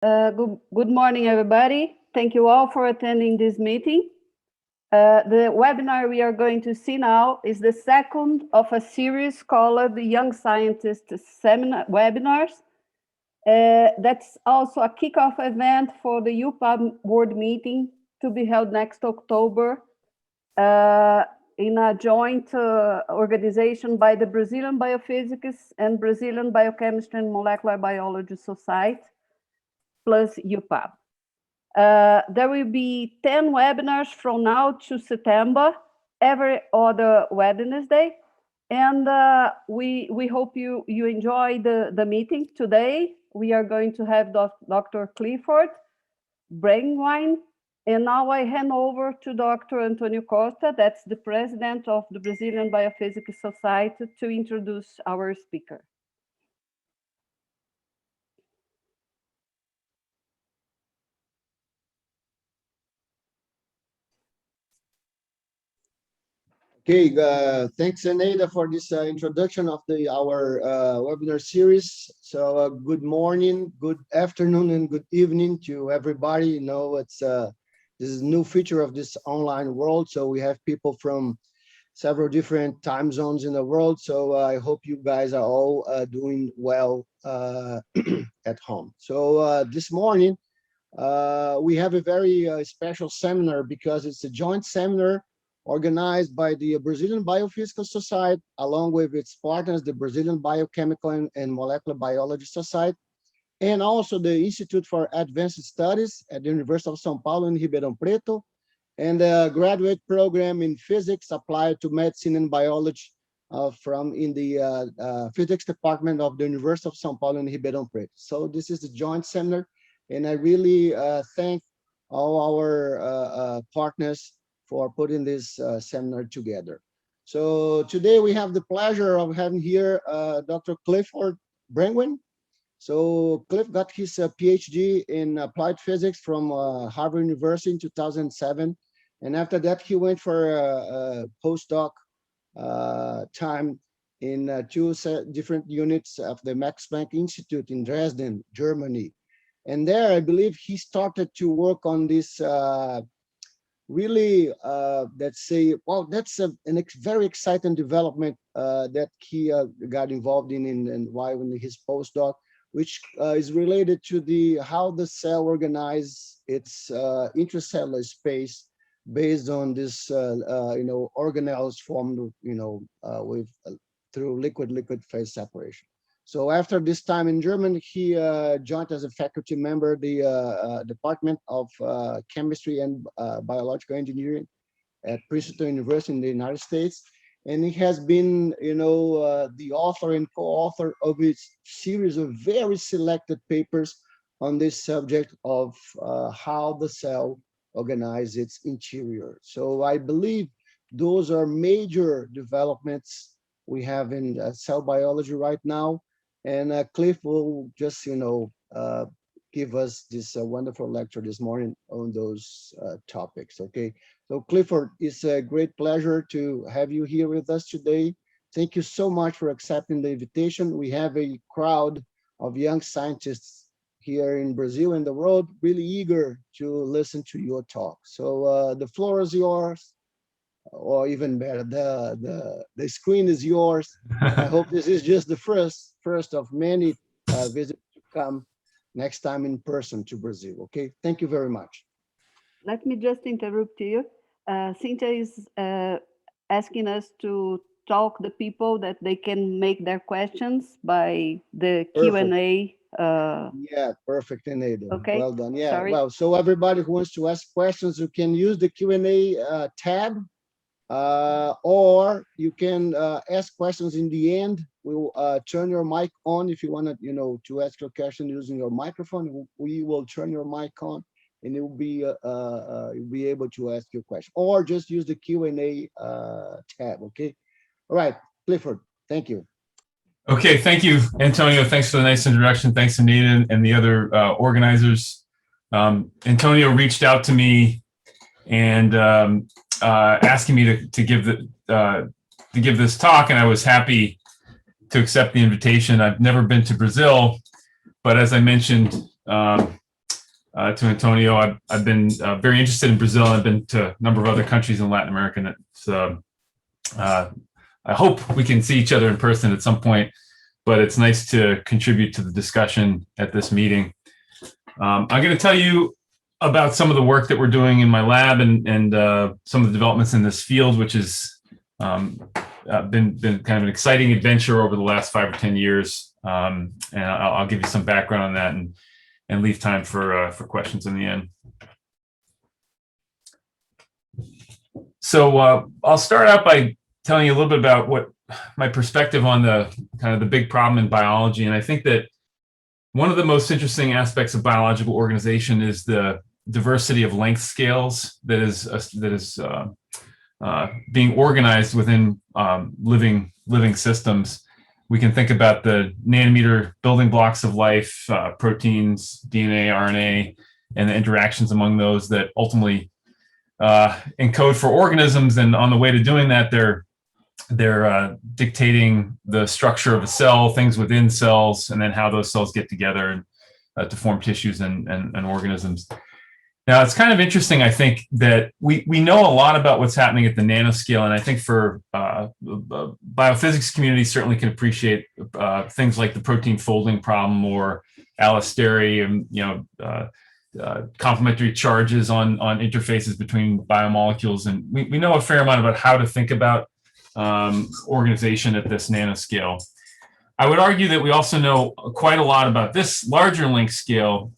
Good morning, everybody. Thank you all for attending this meeting. The webinar we are going to see now is the second of a series called the Young Scientist Seminar Webinars. That's also a kickoff event for the IUPAB World Meeting to be held next October in a joint organization by the Brazilian Biophysics and Brazilian Biochemistry and Molecular Biology Society, plus IUPAB. There will be 10 webinars from now to September, every other Wednesday. And we hope you enjoy the meeting today. We are going to have Dr. Clifford Brangwynne. And now I hand over to Dr. Antonio Costa, that's the president of the Brazilian Biophysics Society, to introduce our speaker. Okay, thanks, Eneida, for this introduction of our webinar series. So good morning, good afternoon, and good evening to everybody. You know, this is a new feature of this online world. So we have people from several different time zones in the world. So I hope you guys are all doing well at home. So this morning, we have a very special seminar because it's a joint seminar organized by the Brazilian Biophysical Society, along with its partners, the Brazilian Biochemical and Molecular Biology Society, and also the Institute for Advanced Studies at the University of São Paulo in Ribeirão Preto, and a graduate program in physics applied to medicine and biology in the physics department of the University of São Paulo in Ribeirão Preto. So this is the joint seminar, and I really thank all our partners for putting this seminar together. So today we have the pleasure of having here Dr. Clifford Brangwynne. So Cliff got his PhD in applied physics from Harvard University in 2007. And after that, he went for a postdoc time in two different units of the Max Planck Institute in Dresden, Germany. And there, I believe he started to work on this really, let's say, well, that's a very exciting development that he got involved in while in his postdoc, which is related to how the cell organizes its intracellular space based on this, organelles formed, through liquid-liquid phase separation. So after this time in Germany, he joined as a faculty member the Department of Chemistry and Biological Engineering at Princeton University in the United States. And he has been, the author and co-author of a series of very selected papers on this subject of how the cell organizes its interior. So I believe those are major developments we have in cell biology right now. And Cliff will just, give us this wonderful lecture this morning on those topics, okay? So Clifford, it's a great pleasure to have you here with us today. Thank you so much for accepting the invitation. We have a crowd of young scientists here in Brazil and the world really eager to listen to your talk. So the floor is yours. Or even better, the screen is yours. I hope this is just the first of many visits to come next time in person to Brazil. Okay, thank you very much. Let me just interrupt you. Cynthia is asking us to talk the people that they can make their questions by the Q&A. Yeah, perfect, Eneida. Okay. Well done. Yeah. Sorry. Well, so everybody who wants to ask questions, you can use the Q&A tab. Or you can ask questions in the end. We'll turn your mic on if you want to, to ask your question using your microphone. We will turn your mic on, and you'll be able to ask your question. Or just use the Q&A tab. Okay. All right, Clifford. Thank you. Okay, thank you, Antonio. Thanks for the nice introduction. Thanks, Anita, and the other organizers. Antonio reached out to me and asking me to give this talk, and I was happy to accept the invitation. I've never been to Brazil, but as I mentioned, to Antonio. I've been very interested in Brazil, and I've been to a number of other countries in Latin America. And it's, I hope we can see each other in person at some point, but it's nice to contribute to the discussion at this meeting. I'm going to tell you about some of the work that we're doing in my lab and some of the developments in this field, which has been kind of an exciting adventure over the last 5 or 10 years. And I'll give you some background on that and leave time for questions in the end. So I'll start out by telling you a little bit about what my perspective on the kind of the big problem in biology. And I think that one of the most interesting aspects of biological organization is the diversity of length scales that is being organized within living systems. We can think about the nanometer building blocks of life, proteins, DNA, RNA, and the interactions among those that ultimately encode for organisms. And on the way to doing that, they're dictating the structure of a cell, things within cells, and then how those cells get together and to form tissues and organisms. Now, it's kind of interesting, I think, that we know a lot about what's happening at the nanoscale, and I think for the biophysics community certainly can appreciate things like the protein folding problem or allostery and complementary charges on interfaces between biomolecules, and we know a fair amount about how to think about organization at this nanoscale. I would argue that we also know quite a lot about this larger length scale,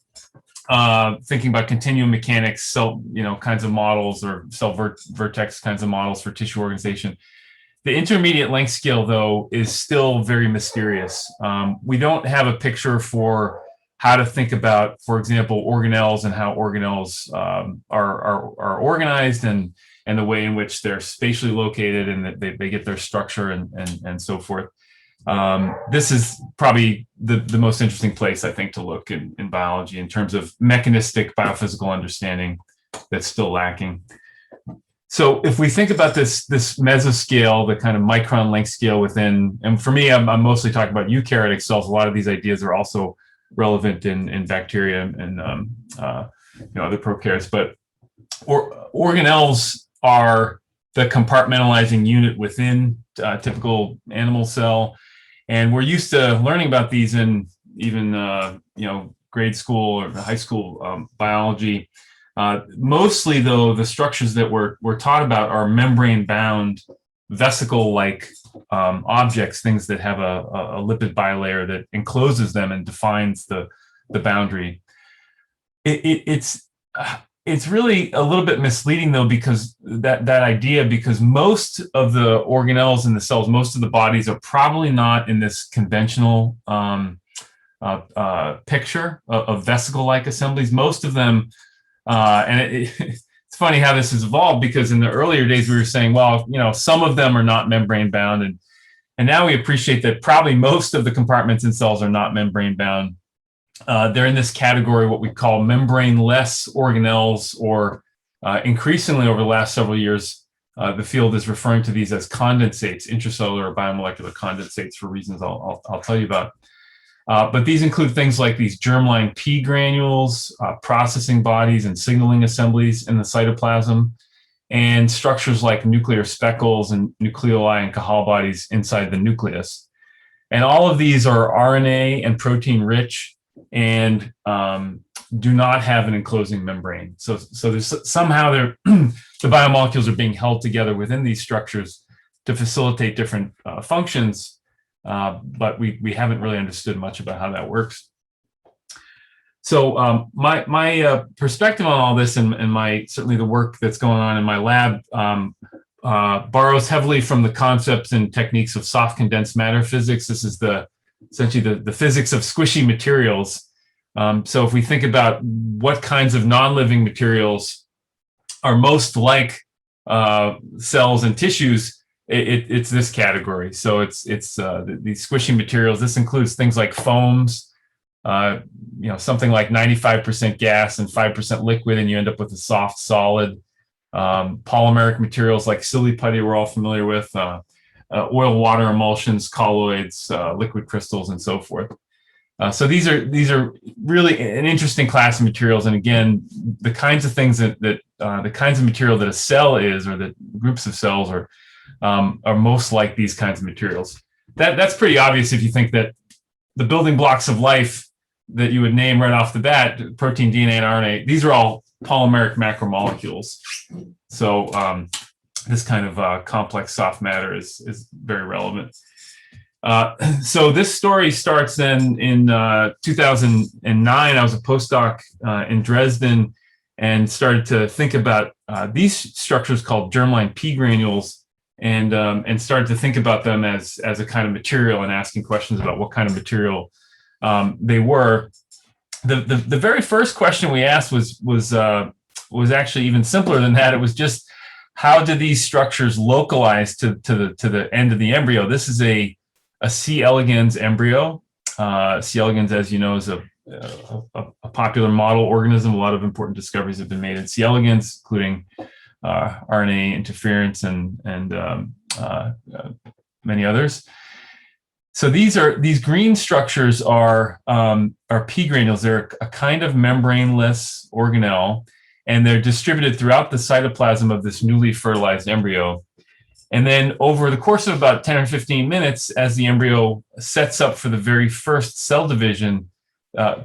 thinking about continuum mechanics, cell, kinds of models, or cell vertex kinds of models for tissue organization. The intermediate length scale, though, is still very mysterious. We don't have a picture for how to think about, for example, organelles and how organelles are organized and the way in which they're spatially located and that they get their structure and so forth. This is probably the most interesting place, I think, to look in biology in terms of mechanistic biophysical understanding that's still lacking. So if we think about this mesoscale, the kind of micron length scale within, and for me, I'm mostly talking about eukaryotic cells. A lot of these ideas are also relevant in bacteria and other prokaryotes, but organelles are the compartmentalizing unit within a typical animal cell. And we're used to learning about these in even grade school or high school biology. Mostly, though, the structures that we're taught about are membrane-bound, vesicle-like objects, things that have a lipid bilayer that encloses them and defines the boundary. It's really a little bit misleading, though, because that idea, because most of the organelles in the cells, most of the bodies are probably not in this conventional picture of vesicle-like assemblies. Most of them, it's funny how this has evolved, because in the earlier days we were saying, well, some of them are not membrane-bound, and now we appreciate that probably most of the compartments in cells are not membrane-bound. They're in this category, what we call membrane-less organelles, or increasingly over the last several years, the field is referring to these as condensates, intracellular or biomolecular condensates, for reasons I'll tell you about. But these include things like these germline P granules, processing bodies and signaling assemblies in the cytoplasm, and structures like nuclear speckles and nucleoli and Cajal bodies inside the nucleus. And all of these are RNA and protein rich, and do not have an enclosing membrane. So there's somehow the biomolecules are being held together within these structures to facilitate different functions, but we haven't really understood much about how that works. So my perspective on all this, and certainly the work that's going on in my lab, borrows heavily from the concepts and techniques of soft condensed matter physics. This is essentially the physics of squishy materials. So if we think about what kinds of non-living materials are most like cells and tissues, it's this category. So it's these squishy materials. This includes things like foams, something like 95% gas and 5% liquid, and you end up with a soft solid. Polymeric materials like silly putty we're all familiar with, oil water emulsions, colloids, liquid crystals, and so forth. So these are really an interesting class of materials, and again, the kinds of things that the kinds of material that a cell is, or that groups of cells are most like these kinds of materials. That's pretty obvious if you think that the building blocks of life that you would name right off the bat, protein, DNA, and RNA, these are all polymeric macromolecules. So this kind of complex soft matter is very relevant. So this story starts then in 2009. I was a postdoc in Dresden and started to think about these structures called germline P granules, and started to think about them as a kind of material and asking questions about what kind of material they were. The very first question we asked was actually even simpler than that. It was just, how do these structures localize to the end of the embryo? This is a C. elegans embryo. C. elegans, as you know, is a popular model organism. A lot of important discoveries have been made in C. elegans, including RNA interference and many others. So these green structures are P granules. They're a kind of membraneless organelle, and they're distributed throughout the cytoplasm of this newly fertilized embryo. And then over the course of about 10 or 15 minutes, as the embryo sets up for the very first cell division,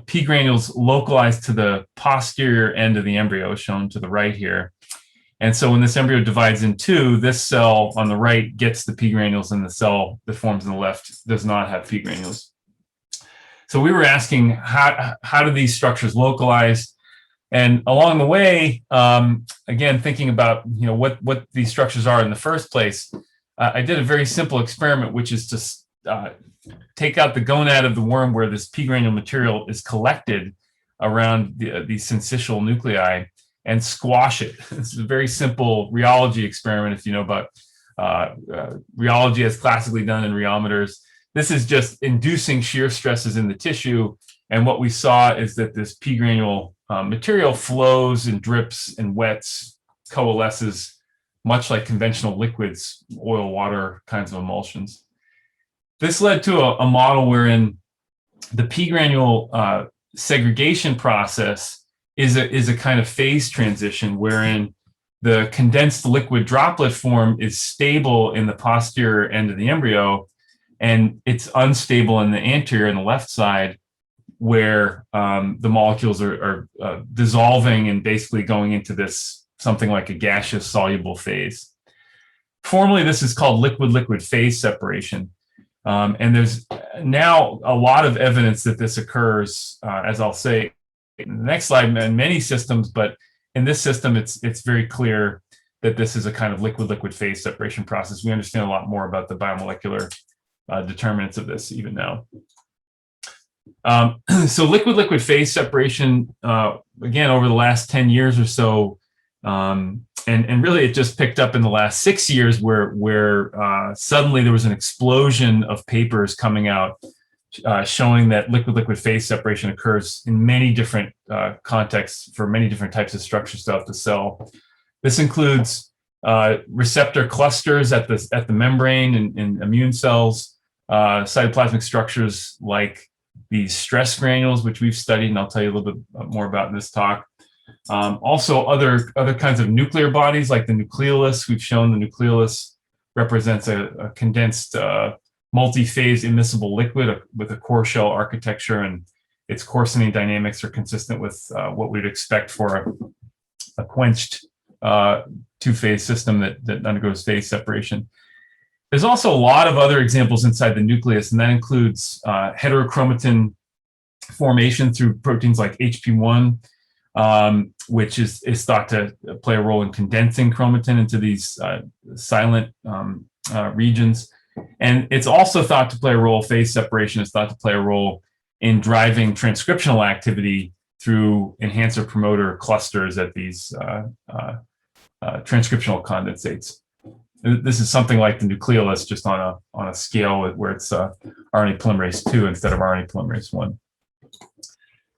P granules localize to the posterior end of the embryo, shown to the right here. And so when this embryo divides in two, this cell on the right gets the P granules, and the cell that forms on the left does not have P granules. So we were asking, how do these structures localize? And along the way, again, thinking about what these structures are in the first place, I did a very simple experiment, which is to take out the gonad of the worm where this P granule material is collected around these syncytial nuclei, and squash it. This is a very simple rheology experiment, if you know about rheology as classically done in rheometers. This is just inducing shear stresses in the tissue, and what we saw is that this P granule material flows and drips and wets, coalesces, much like conventional liquids, oil, water kinds of emulsions. This led to a model wherein the P granule segregation process is a kind of phase transition, wherein the condensed liquid droplet form is stable in the posterior end of the embryo, and it's unstable in the anterior and the left side, where the molecules are dissolving and basically going into this something like a gaseous soluble phase. Formally, this is called liquid-liquid phase separation. And there's now a lot of evidence that this occurs, as I'll say in the next slide, in many systems, but in this system, it's very clear that this is a kind of liquid-liquid phase separation process. We understand a lot more about the biomolecular determinants of this even now. So liquid-liquid phase separation, again, over the last 10 years or so, and really it just picked up in the last 6 years where suddenly there was an explosion of papers coming out showing that liquid-liquid phase separation occurs in many different contexts for many different types of structures throughout the cell. This includes receptor clusters at the membrane in immune cells, cytoplasmic structures like these stress granules, which we've studied, and I'll tell you a little bit more about in this talk. Also, other kinds of nuclear bodies like the nucleolus. We've shown the nucleolus represents a condensed multi-phase immiscible liquid with a core shell architecture, and its coarsening dynamics are consistent with what we'd expect for a quenched two-phase system that undergoes phase separation. There's also a lot of other examples inside the nucleus, and that includes heterochromatin formation through proteins like HP1, which is thought to play a role in condensing chromatin into these silent regions. And it's also thought to play a role, phase separation is thought to play a role in driving transcriptional activity through enhancer promoter clusters at these transcriptional condensates. This is something like the nucleolus, just on a scale where it's RNA polymerase 2 instead of RNA polymerase 1.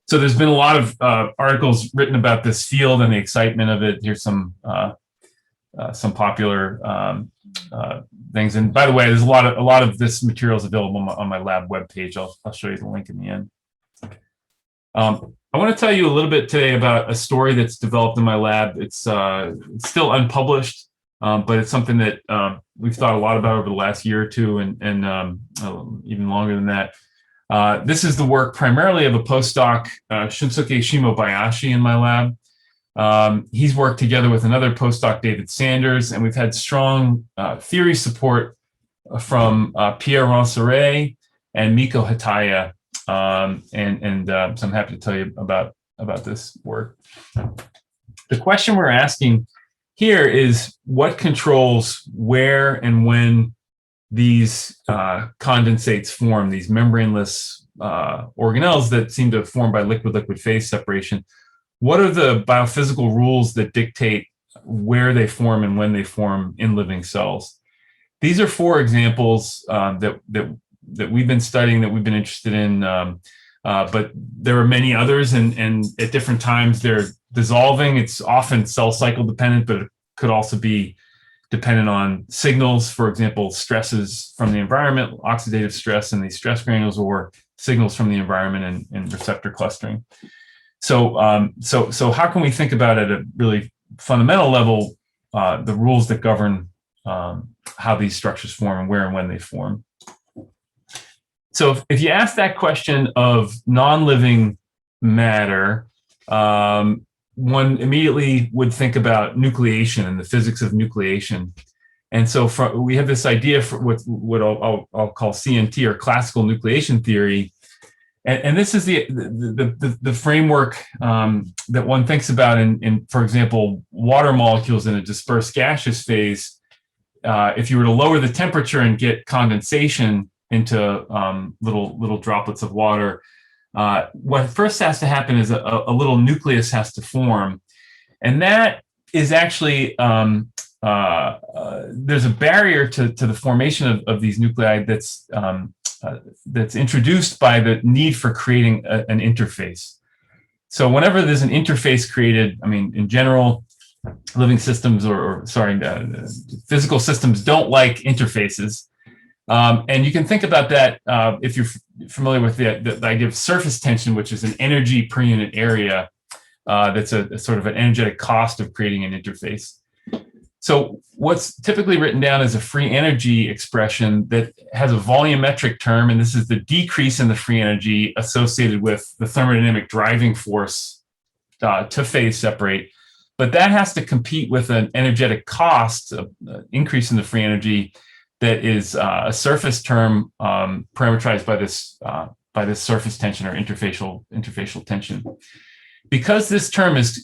So there's been a lot of articles written about this field and the excitement of it. Here's some popular things. And by the way, there's a lot of this material is available on my lab webpage. I'll show you the link in the end. I want to tell you a little bit today about a story that's developed in my lab. It's still unpublished, but it's something that we've thought a lot about over the last year or two, and even longer than that. This is the work primarily of a postdoc, Shunsuke Shimobayashi, in my lab. He's worked together with another postdoc, David Sanders, and we've had strong theory support from Pierre Ranseret and Miko Hataya. So I'm happy to tell you about this work. The question we're asking here is what controls where and when these condensates form, these membraneless organelles that seem to form by liquid-liquid phase separation. What are the biophysical rules that dictate where they form and when they form in living cells? These are 4 examples that we've been studying, that we've been interested in, but there are many others, and at different times they're dissolving. It's often cell cycle dependent, but it could also be dependent on signals, for example, stresses from the environment, oxidative stress in these stress granules, or signals from the environment and receptor clustering. So how can we think about at a really fundamental level the rules that govern how these structures form and where and when they form? So if you ask that question of non-living matter, one immediately would think about nucleation and the physics of nucleation. And so we have this idea for what I'll call CNT, or classical nucleation theory. And this is the framework that one thinks about in, for example, water molecules in a dispersed gaseous phase. If you were to lower the temperature and get condensation into little droplets of water, what first has to happen is a little nucleus has to form. And that is actually, there's a barrier to the formation of these nuclei that's introduced by the need for creating an interface. So whenever there's an interface created, I mean, in general, living systems physical systems don't like interfaces. And you can think about that if you're familiar with the idea of surface tension, which is an energy per unit area. That's a sort of an energetic cost of creating an interface. So what's typically written down as a free energy expression that has a volumetric term, and this is the decrease in the free energy associated with the thermodynamic driving force to phase separate. But that has to compete with an energetic cost, increase in the free energy, that is a surface term parameterized by this surface tension, or interfacial tension. Because this term is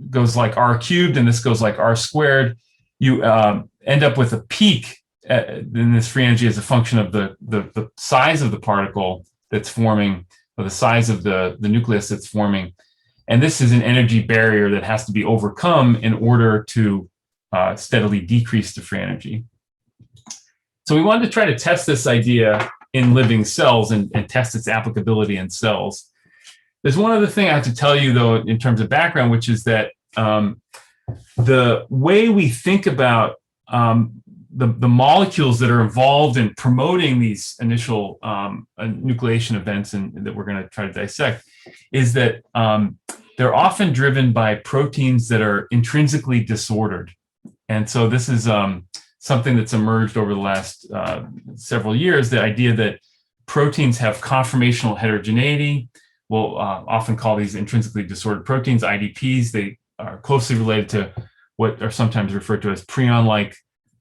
goes like r cubed and this goes like r squared, you end up with a peak in this free energy as a function of the size of the particle that's forming, or the size of the nucleus that's forming. And this is an energy barrier that has to be overcome in order to steadily decrease the free energy. So we wanted to try to test this idea in living cells and test its applicability in cells. There's one other thing I have to tell you, though, in terms of background, which is that the way we think about the molecules that are involved in promoting these initial nucleation events and that we're going to try to dissect is that they're often driven by proteins that are intrinsically disordered. And so this is something that's emerged over the last several years, the idea that proteins have conformational heterogeneity. We'll often call these intrinsically disordered proteins, IDPs. They are closely related to what are sometimes referred to as prion-like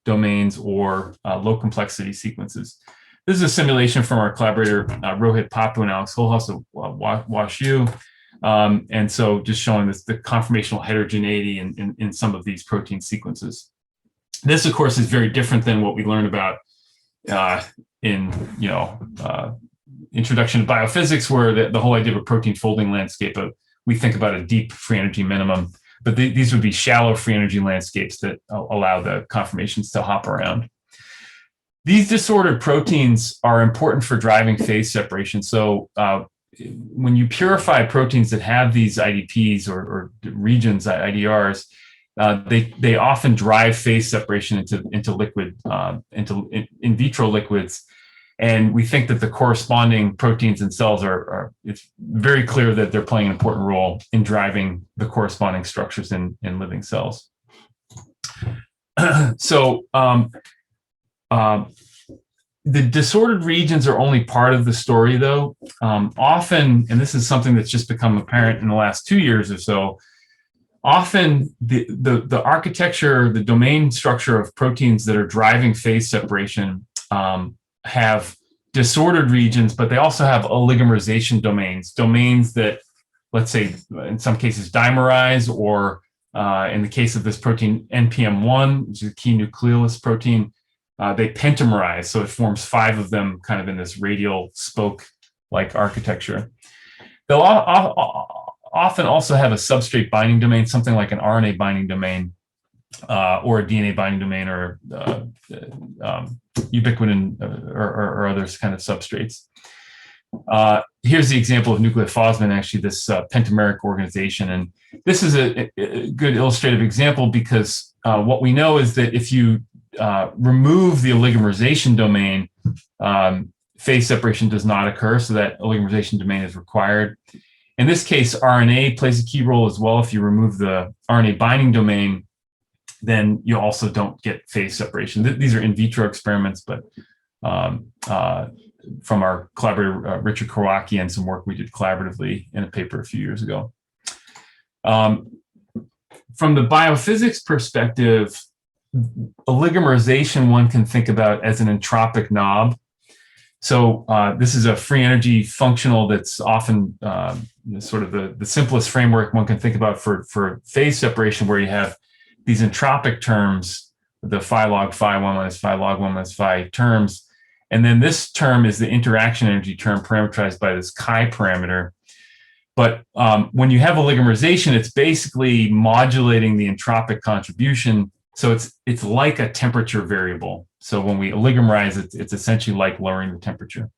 domains or low complexity sequences. This is a simulation from our collaborator, Rohit Papu and Alex Holhaus of WashU. And so just showing the conformational heterogeneity in some of these protein sequences. This, of course, is very different than what we learned about in Introduction to Biophysics, where the whole idea of a protein folding landscape, we think about a deep free energy minimum, but these would be shallow free energy landscapes that allow the conformations to hop around. These disordered proteins are important for driving phase separation. So when you purify proteins that have these IDPs or regions, IDRs, they often drive phase separation into liquid, into in vitro liquids. And we think that the corresponding proteins in cells it's very clear that they're playing an important role in driving the corresponding structures in living cells. So the disordered regions are only part of the story, though. Often, and this is something that's just become apparent in the last 2 years or so, often the architecture, the domain structure of proteins that are driving phase separation have disordered regions, but they also have oligomerization domains that, let's say, in some cases dimerize, or in the case of this protein NPM1, which is a key nucleolus protein, they pentamerize, so it forms 5 of them kind of in this radial spoke-like architecture. They'll often also have a substrate binding domain, something like an RNA binding domain, or a DNA binding domain, or ubiquitin or other kind of substrates. Here's the example of nucleophosmin, actually, this pentameric organization. And this is a good illustrative example because what we know is that if you remove the oligomerization domain, phase separation does not occur, so that oligomerization domain is required. In this case, RNA plays a key role as well. If you remove the RNA binding domain, then you also don't get phase separation. These are in vitro experiments, but from our collaborator, Richard Kowalski, and some work we did collaboratively in a paper a few years ago. From the biophysics perspective, oligomerization one can think about as an entropic knob. So this is a free energy functional that's often sort of the simplest framework one can think about for phase separation, where you have these entropic terms, the phi log phi 1 minus phi log 1 minus phi terms. And then this term is the interaction energy term parameterized by this chi parameter. But when you have oligomerization, it's basically modulating the entropic contribution. So it's like a temperature variable. So when we oligomerize, it's essentially like lowering the temperature.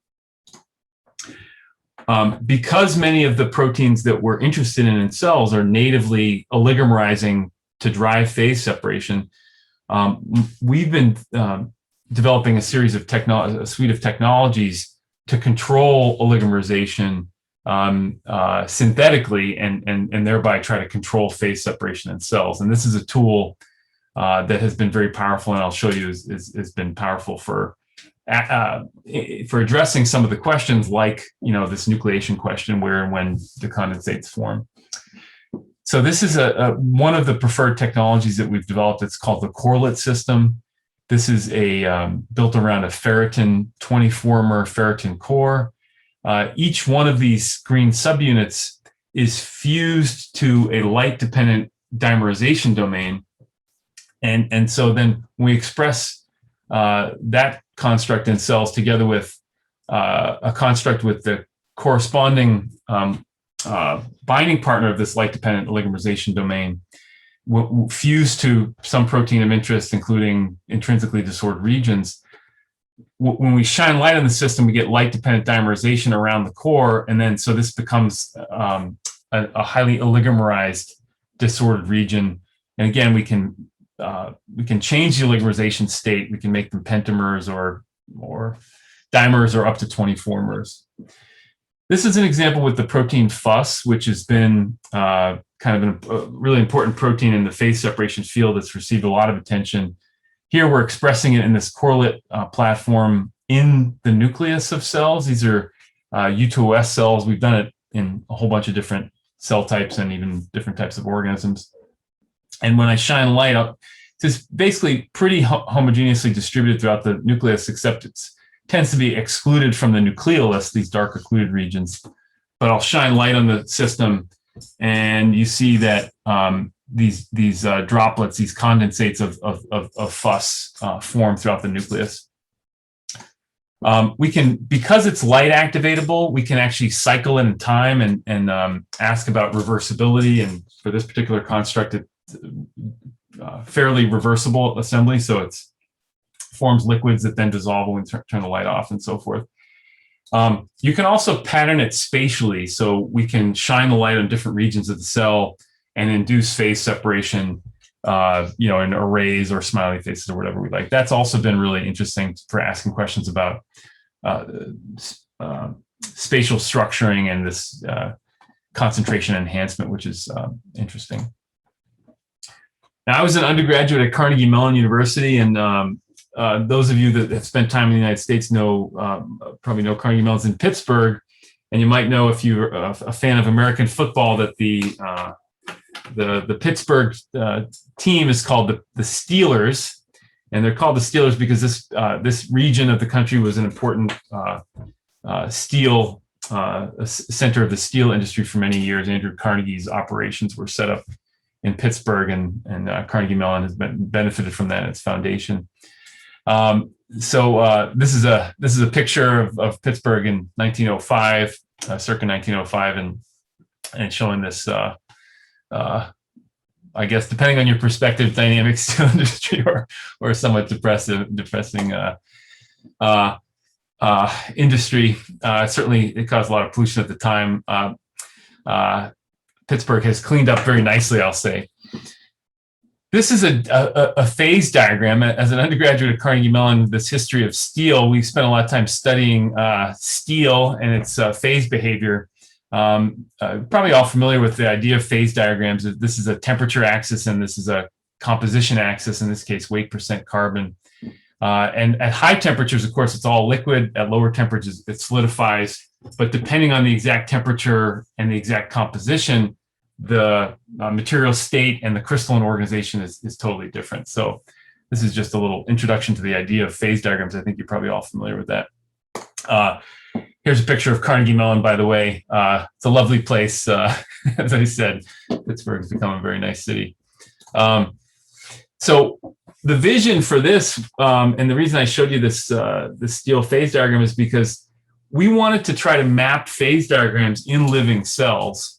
Because many of the proteins that we're interested in cells are natively oligomerizing to drive phase separation, we've been developing a suite of technologies to control oligomerization synthetically and thereby try to control phase separation in cells. And this is a tool that has been very powerful, and I'll show you has been powerful for addressing some of the questions, like this nucleation question, where and when the condensates form. So this is one of the preferred technologies that we've developed. It's called the correlate system. This is built around a ferritin 24-mer ferritin core. Each one of these green subunits is fused to a light-dependent dimerization domain. And so then we express that construct in cells together with a construct with the corresponding binding partner of this light-dependent oligomerization domain, fused to some protein of interest, including intrinsically disordered regions. When we shine light on the system, we get light-dependent dimerization around the core, and then so this becomes a highly oligomerized disordered region. And again, we can change the oligomerization state. We can make them pentamers or dimers, or up to 24 mers. This is an example with the protein FUS, which has been kind of a really important protein in the phase separation field that's received a lot of attention. Here we're expressing it in this correlate platform in the nucleus of cells. These are U2OS cells. We've done it in a whole bunch of different cell types and even different types of organisms. And when I shine light up, it's basically pretty homogeneously distributed throughout the nucleus, except it tends to be excluded from the nucleolus, these dark occluded regions. But I'll shine light on the system, and you see that these droplets, these condensates of FUS form throughout the nucleus. We can, because it's light activatable, we can actually cycle it in time and ask about reversibility. And for this particular construct, it's fairly reversible assembly. So it forms liquids that then dissolve when we turn the light off and so forth. You can also pattern it spatially. So we can shine the light on different regions of the cell and induce phase separation, in arrays or smiley faces or whatever we like. That's also been really interesting for asking questions about spatial structuring and this concentration enhancement, which is interesting. Now, I was an undergraduate at Carnegie Mellon University, and those of you that have spent time in the United States probably know Carnegie Mellon's in Pittsburgh, and you might know, if you're a fan of American football, that the Pittsburgh team is called the Steelers, and they're called the Steelers because this region of the country was an important steel center of the steel industry for many years. Andrew Carnegie's operations were set up in Pittsburgh, and Carnegie Mellon has benefited from that in its foundation. So this is a picture of Pittsburgh in 1905, circa 1905, and showing this. I guess, depending on your perspective, dynamic steel industry or somewhat depressing industry. Certainly, it caused a lot of pollution at the time. Pittsburgh has cleaned up very nicely, I'll say. This is a phase diagram. As an undergraduate at Carnegie Mellon, this history of steel, we spent a lot of time studying steel and its phase behavior. Probably all familiar with the idea of phase diagrams. This is a temperature axis, and this is a composition axis, in this case, weight % carbon. And at high temperatures, of course, it's all liquid. At lower temperatures, it solidifies. But depending on the exact temperature and the exact composition, the material state and the crystalline organization is totally different. So this is just a little introduction to the idea of phase diagrams. I think you're probably all familiar with that. Here's a picture of Carnegie Mellon, by the way. It's a lovely place. As I said, Pittsburgh has become a very nice city. So the vision for this, and the reason I showed you this steel phase diagram, is because we wanted to try to map phase diagrams in living cells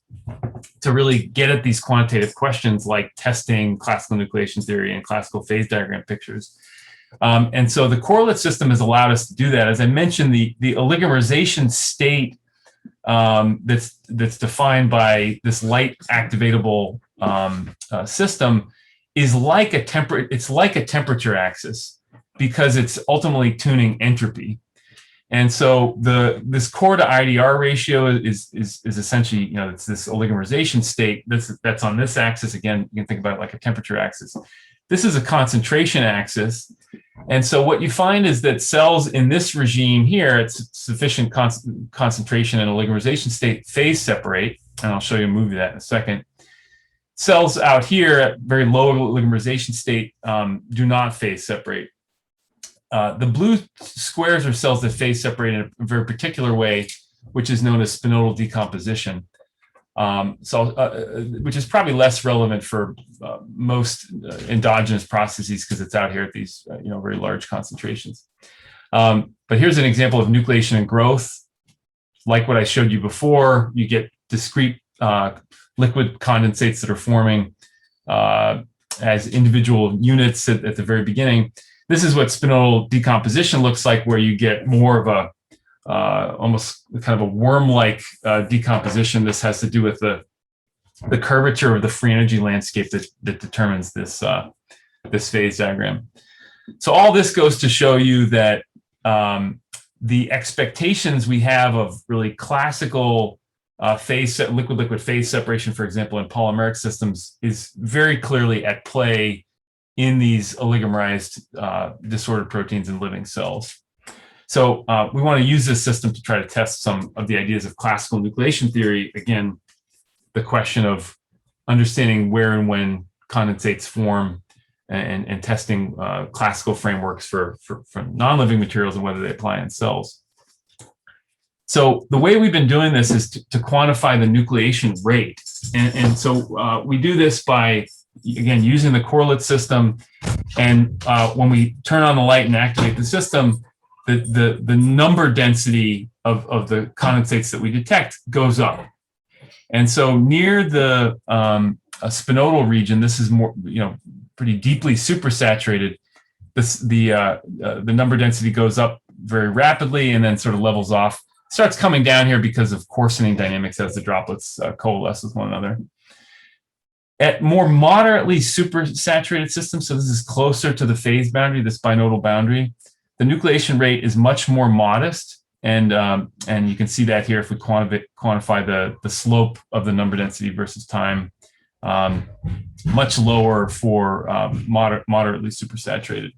to really get at these quantitative questions like testing classical nucleation theory and classical phase diagram pictures. And so the correlate system has allowed us to do that. As I mentioned, the oligomerization state that's defined by this light activatable system is like a temperature axis, because it's ultimately tuning entropy. And so this core to IDR ratio is essentially, it's this oligomerization state that's on this axis. Again, you can think about it like a temperature axis. This is a concentration axis. And so what you find is that cells in this regime here, at sufficient concentration and oligomerization state, phase separate. And I'll show you a movie of that in a second. Cells out here at very low oligomerization state do not phase separate. The blue squares are cells that phase separate in a very particular way, which is known as spinodal decomposition. Which is probably less relevant for most endogenous processes, because it's out here at these very large concentrations. But here's an example of nucleation and growth. Like what I showed you before, you get discrete liquid condensates that are forming as individual units at the very beginning. This is what spinodal decomposition looks like, where you get more of a almost kind of a worm-like decomposition. This has to do with the curvature of the free energy landscape that determines this phase diagram. So all this goes to show you that the expectations we have of really classical liquid-liquid phase separation, for example, in polymeric systems, is very clearly at play in these oligomerized disordered proteins in living cells. So we want to use this system to try to test some of the ideas of classical nucleation theory. Again, the question of understanding where and when condensates form, and testing classical frameworks for non-living materials and whether they apply in cells. So the way we've been doing this is to quantify the nucleation rate. And so we do this by, again, using the correlate system. And when we turn on the light and activate the system, the number density of the condensates that we detect goes up. And so near the spinodal region, this is more, pretty deeply supersaturated. The number density goes up very rapidly and then sort of levels off. Starts coming down here because of coarsening dynamics as the droplets coalesce with one another. At more moderately supersaturated systems, so this is closer to the phase boundary, this binodal boundary, the nucleation rate is much more modest, and you can see that here if we quantify the slope of the number density versus time, much lower for moderately supersaturated.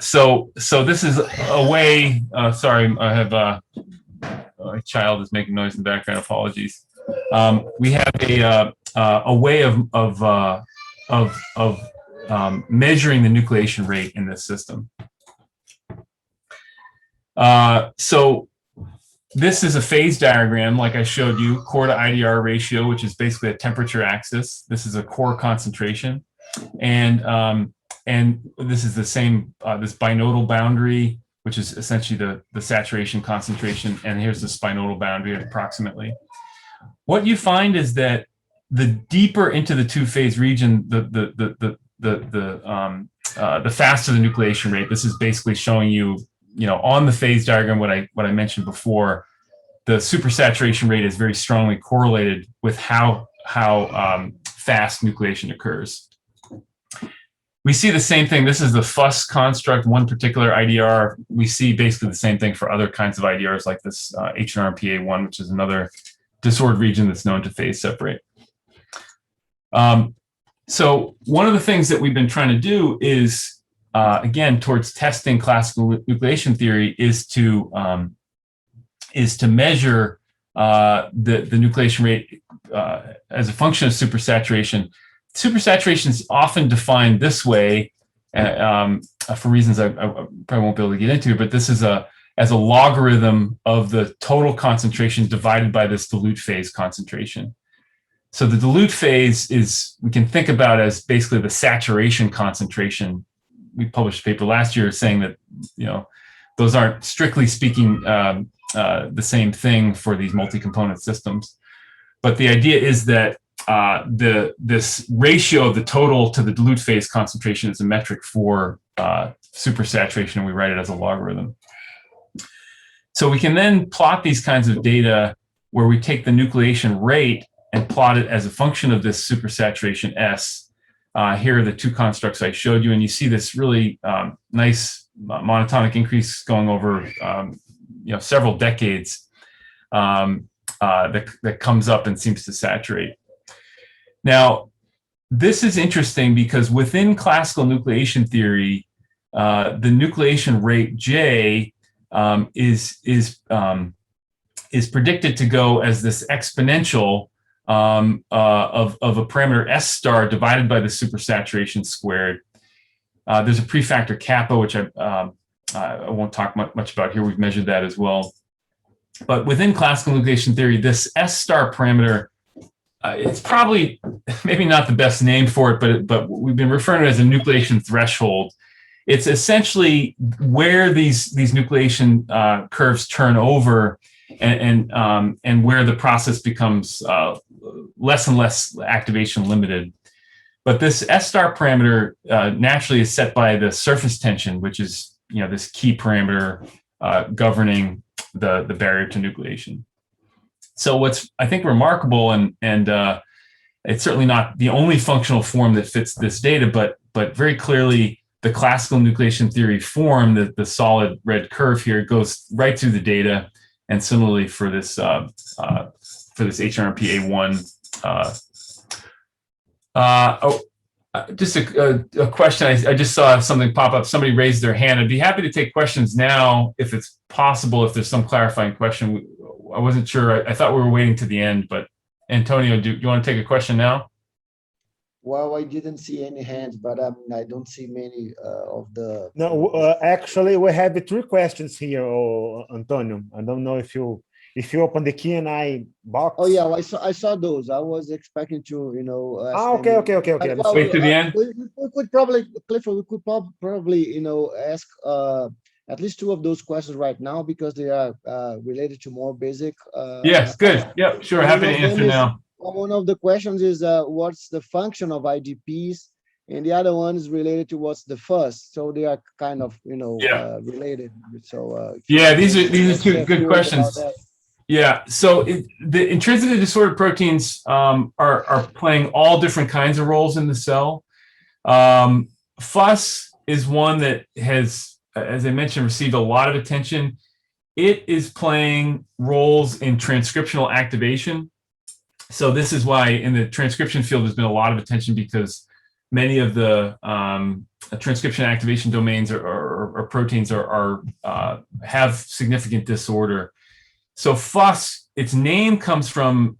So this is a way. Sorry, I have a child is making noise in the background. Apologies. We have a way of measuring the nucleation rate in this system. So this is a phase diagram, like I showed you, core to IDR ratio, which is basically a temperature axis. This is a core concentration, and this is the same, this binodal boundary, which is essentially the saturation concentration, and here's the spinodal boundary approximately. What you find is that the deeper into the two-phase region, the faster the nucleation rate. This is basically showing you, on the phase diagram what I mentioned before. The supersaturation rate is very strongly correlated with how fast nucleation occurs. We see the same thing. This is the FUS construct, one particular IDR. We see basically the same thing for other kinds of IDRs like this HNRPA1, which is another disordered region that's known to phase separate. So one of the things that we've been trying to do is, again, towards testing classical nucleation theory, is to measure the nucleation rate as a function of supersaturation. Supersaturation is often defined this way for reasons I probably won't be able to get into, but this is as a logarithm of the total concentration divided by this dilute phase concentration. So the dilute phase we can think about as basically the saturation concentration. We published a paper last year saying that, those aren't strictly speaking the same thing for these multi-component systems. But the idea is that this ratio of the total to the dilute phase concentration is a metric for supersaturation, and we write it as a logarithm. So we can then plot these kinds of data where we take the nucleation rate and plot it as a function of this supersaturation S. Here are the two constructs I showed you, and you see this really nice monotonic increase going over several decades that comes up and seems to saturate. Now, this is interesting because within classical nucleation theory, the nucleation rate J is predicted to go as this exponential of a parameter S star divided by the supersaturation squared. There's a prefactor kappa, which I won't talk much about here. We've measured that as well. But within classical nucleation theory, this S star parameter, it's probably maybe not the best name for it, but we've been referring to it as a nucleation threshold. It's essentially where these nucleation curves turn over, and where the process becomes less and less activation limited. But this S star parameter naturally is set by the surface tension, which is this key parameter governing the barrier to nucleation. So what's, I think, remarkable, and it's certainly not the only functional form that fits this data, but very clearly the classical nucleation theory form, the solid red curve here, goes right through the data. And similarly for this HNRPA1. Just a question. I just saw something pop up. Somebody raised their hand. I'd be happy to take questions now if it's possible, if there's some clarifying question. I wasn't sure. I thought we were waiting to the end, but Antonio, do you want to take a question now? Well, I didn't see any hands, but I don't see many of the... No, actually, we have 3 questions here, Antonio. I don't know if you open the Q&A box. Oh yeah, well, I saw those. I was expecting to, ask okay. Well, wait to the end. We could probably, Clifford, we could probably, ask at least 2 of those questions right now because they are related to more basic. Yes, good. Yep, sure. Happy to answer now. One of the questions is what's the function of IDPs, and the other one is related to what's the FUS. So they are kind of related. So these are 2 good questions. Yeah, so the intrinsically disordered proteins are playing all different kinds of roles in the cell. FUS is one that has as I mentioned, received a lot of attention. It is playing roles in transcriptional activation. So this is why in the transcription field there's been a lot of attention, because many of the transcription activation domains or proteins have significant disorder. So FUS, its name comes from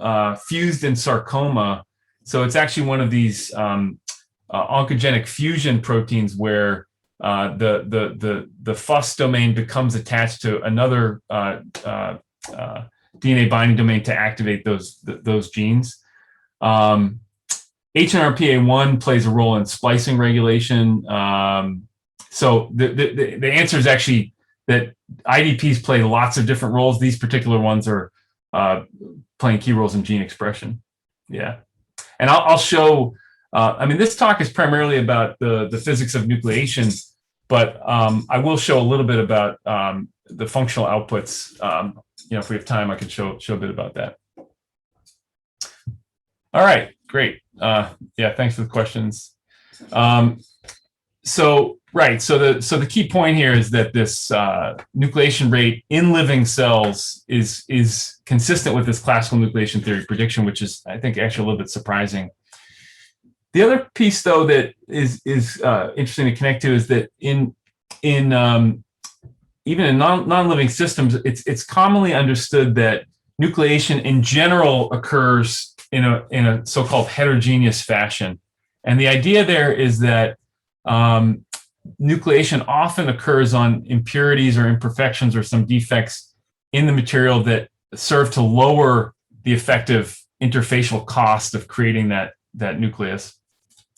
fused in sarcoma. So it's actually one of these oncogenic fusion proteins where the FUS domain becomes attached to another DNA binding domain to activate those genes. HNRPA1 plays a role in splicing regulation. So the answer is actually that IDPs play lots of different roles. These particular ones are playing key roles in gene expression. Yeah, and I'll show. I mean, this talk is primarily about the physics of nucleation, but I will show a little bit about the functional outputs. If we have time, I could show a bit about that. All right, great. Yeah, thanks for the questions. So the key point here is that this nucleation rate in living cells is consistent with this classical nucleation theory prediction, which is, I think, actually a little bit surprising. The other piece, though, that is interesting to connect to is that even in non-living systems, it's commonly understood that nucleation in general occurs in a so-called heterogeneous fashion, and the idea there is that nucleation often occurs on impurities or imperfections or some defects in the material that serve to lower the effective interfacial cost of creating that nucleus.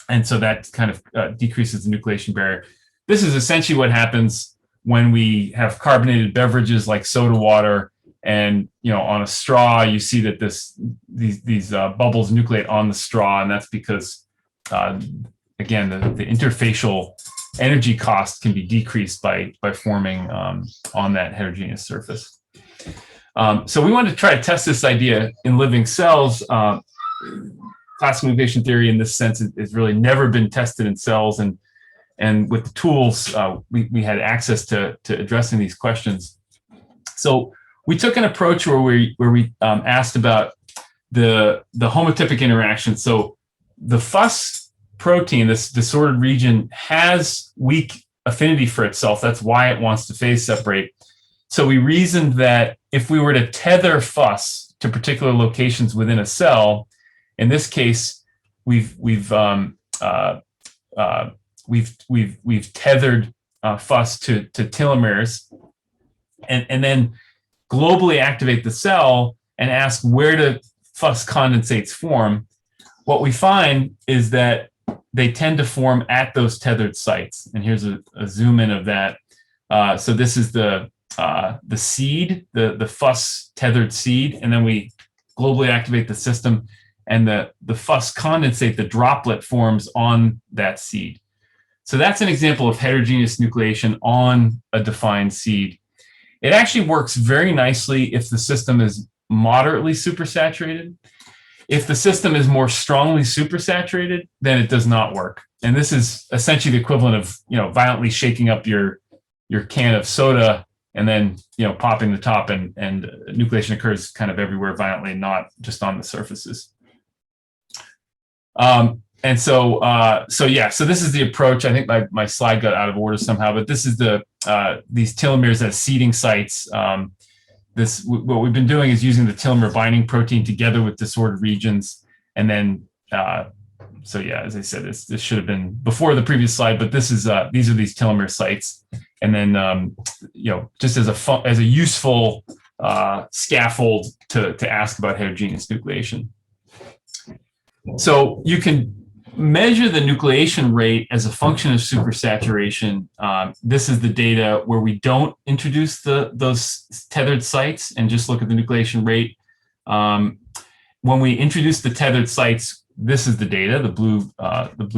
And so that kind of decreases the nucleation barrier. This is essentially what happens when we have carbonated beverages like soda water, and on a straw you see that these bubbles nucleate on the straw, and that's because again the interfacial energy cost can be decreased by forming on that heterogeneous surface. So we wanted to try to test this idea in living cells. Classical nucleation theory in this sense has really never been tested in cells, and with the tools we had access to addressing these questions. So we took an approach where we asked about the homotypic interaction. So the FUS protein, this disordered region, has weak affinity for itself. That's why it wants to phase separate. So we reasoned that if we were to tether FUS to particular locations within a cell, in this case, we've tethered FUS to telomeres, and then globally activate the cell and ask where do FUS condensates form. What we find is that they tend to form at those tethered sites. And here's a zoom in of that. So this is the seed, the FUS tethered seed, and then we globally activate the system, and the FUS condensate, the droplet, forms on that seed. So that's an example of heterogeneous nucleation on a defined seed. It actually works very nicely if the system is moderately supersaturated. If the system is more strongly supersaturated, then it does not work. And this is essentially the equivalent of violently shaking up your can of soda and then popping the top, and nucleation occurs kind of everywhere violently, not just on the surfaces. And so this is the approach. I think my slide got out of order somehow, but this is these telomeres as seeding sites. What we've been doing is using the telomere binding protein together with disordered regions, and then as I said, this should have been before the previous slide, but these are these telomere sites, and then just as a useful scaffold to ask about heterogeneous nucleation. So you can measure the nucleation rate as a function of supersaturation. This is the data where we don't introduce those tethered sites and just look at the nucleation rate. When we introduce the tethered sites, this is the data, the blue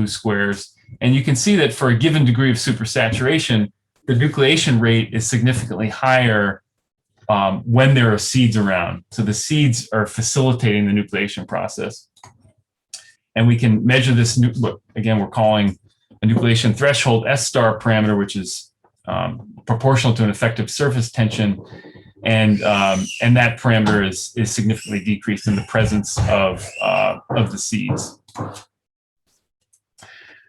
squares, and you can see that for a given degree of supersaturation, the nucleation rate is significantly higher when there are seeds around. So the seeds are facilitating the nucleation process. And we can measure this, again, we're calling a nucleation threshold S star parameter, which is proportional to an effective surface tension, and that parameter is significantly decreased in the presence of the seeds.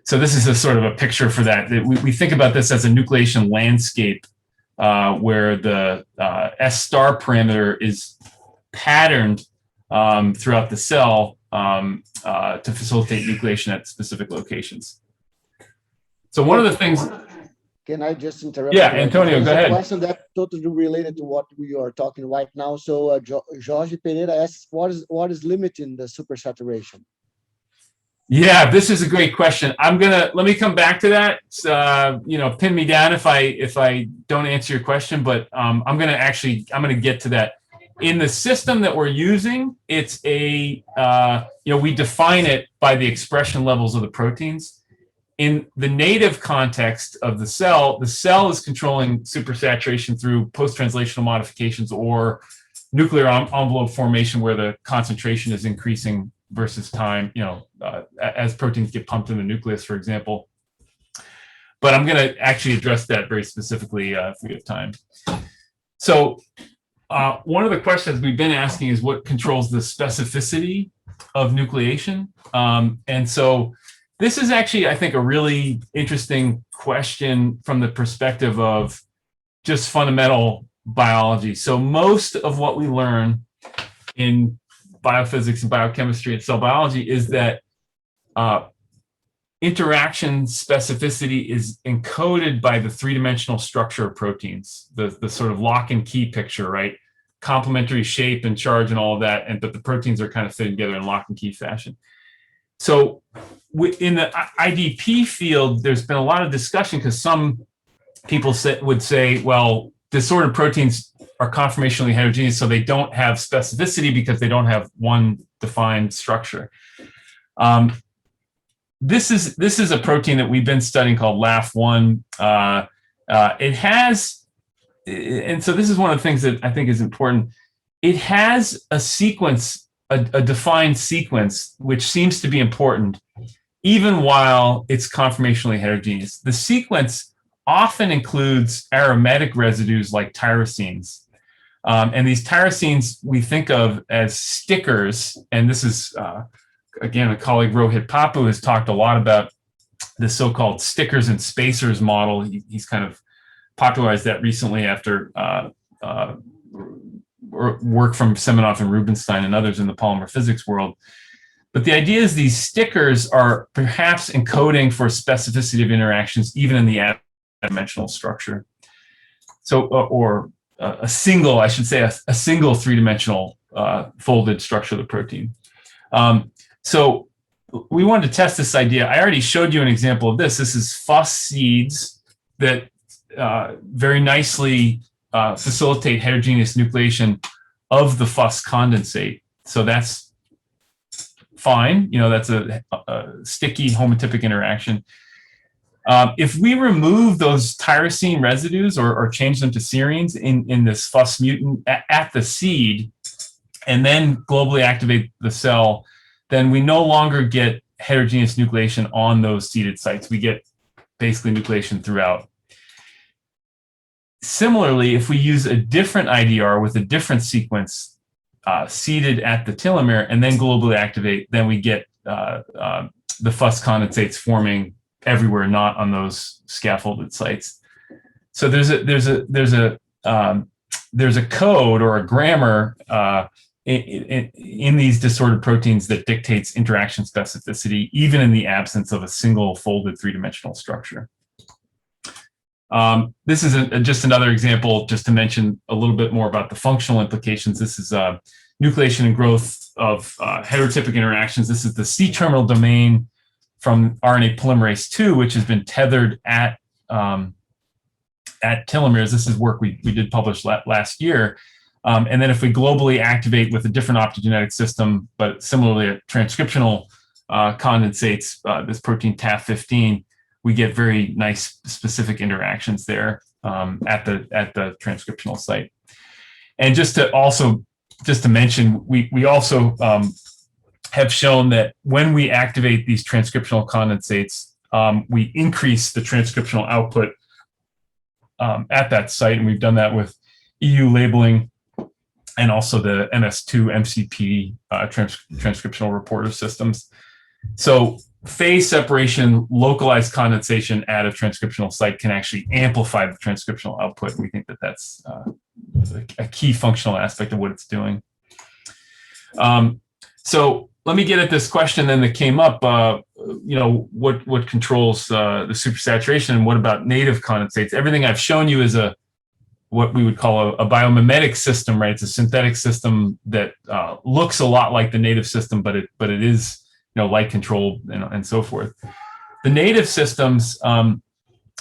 So this is a sort of a picture for that. We think about this as a nucleation landscape where the S star parameter is patterned throughout the cell to facilitate nucleation at specific locations. So one of the things. Can I just interrupt? Yeah, Antonio, go ahead. A question that's totally related to what we are talking right now. So Jorge Pereira asks, what is limiting the supersaturation? Yeah, this is a great question. Let me come back to that. Pin me down if I don't answer your question, but I'm gonna get to that. In the system that we're using, it's we define it by the expression levels of the proteins. In the native context of the cell is controlling supersaturation through post-translational modifications or nuclear envelope formation, where the concentration is increasing versus time, as proteins get pumped in the nucleus, for example. But I'm going to actually address that very specifically if we have time. So one of the questions we've been asking is what controls the specificity of nucleation? And so this is actually, I think, a really interesting question from the perspective of just fundamental biology. So most of what we learn in biophysics and biochemistry and cell biology is that interaction specificity is encoded by the three-dimensional structure of proteins, the sort of lock and key picture, right? Complementary shape and charge and all of that, but the proteins are kind of fitted together in lock and key fashion. So in the IDP field, there's been a lot of discussion because some people would say, well, disordered proteins are conformationally heterogeneous, so they don't have specificity because they don't have one defined structure. This is a protein that we've been studying called LAF1. It has, and so this is one of the things that I think is important. It has a sequence, a defined sequence, which seems to be important, even while it's conformationally heterogeneous. The sequence often includes aromatic residues like tyrosines. And these tyrosines we think of as stickers. And this is, again, a colleague, Rohit Papu, has talked a lot about the so-called stickers and spacers model. He's kind of popularized that recently after work from Semenoff and Rubinstein and others in the polymer physics world. But the idea is these stickers are perhaps encoding for specificity of interactions, even in the dimensional structure. So, a single, I should say, a single three-dimensional folded structure of the protein. So we wanted to test this idea. I already showed you an example of this. This is FUS seeds that very nicely facilitate heterogeneous nucleation of the FUS condensate. So that's fine. That's a sticky homotypic interaction. If we remove those tyrosine residues or change them to serines in this FUS mutant at the seed and then globally activate the cell, then we no longer get heterogeneous nucleation on those seeded sites. We get basically nucleation throughout. Similarly, if we use a different IDR with a different sequence seeded at the telomere and then globally activate, then we get the FUS condensates forming everywhere, not on those scaffolded sites. So there's a code or a grammar in these disordered proteins that dictates interaction specificity, even in the absence of a single folded three-dimensional structure. This is just another example, just to mention a little bit more about the functional implications. This is nucleation and growth of heterotypic interactions. This is the C-terminal domain from RNA polymerase II, which has been tethered at telomeres. This is work we did publish last year. And then if we globally activate with a different optogenetic system, but similarly at transcriptional condensates, this protein TAF15, we get very nice specific interactions there at the transcriptional site. And just to mention, we also have shown that when we activate these transcriptional condensates, we increase the transcriptional output at that site, and we've done that with EU labeling and also the MS2 MCP transcriptional reporter systems. So phase separation, localized condensation at a transcriptional site can actually amplify the transcriptional output. We think that that's a key functional aspect of what it's doing. So let me get at this question then that came up, what controls the supersaturation, and what about native condensates? Everything I've shown you is what we would call a biomimetic system, right? It's a synthetic system that looks a lot like the native system, but it is light controlled and so forth. The native systems,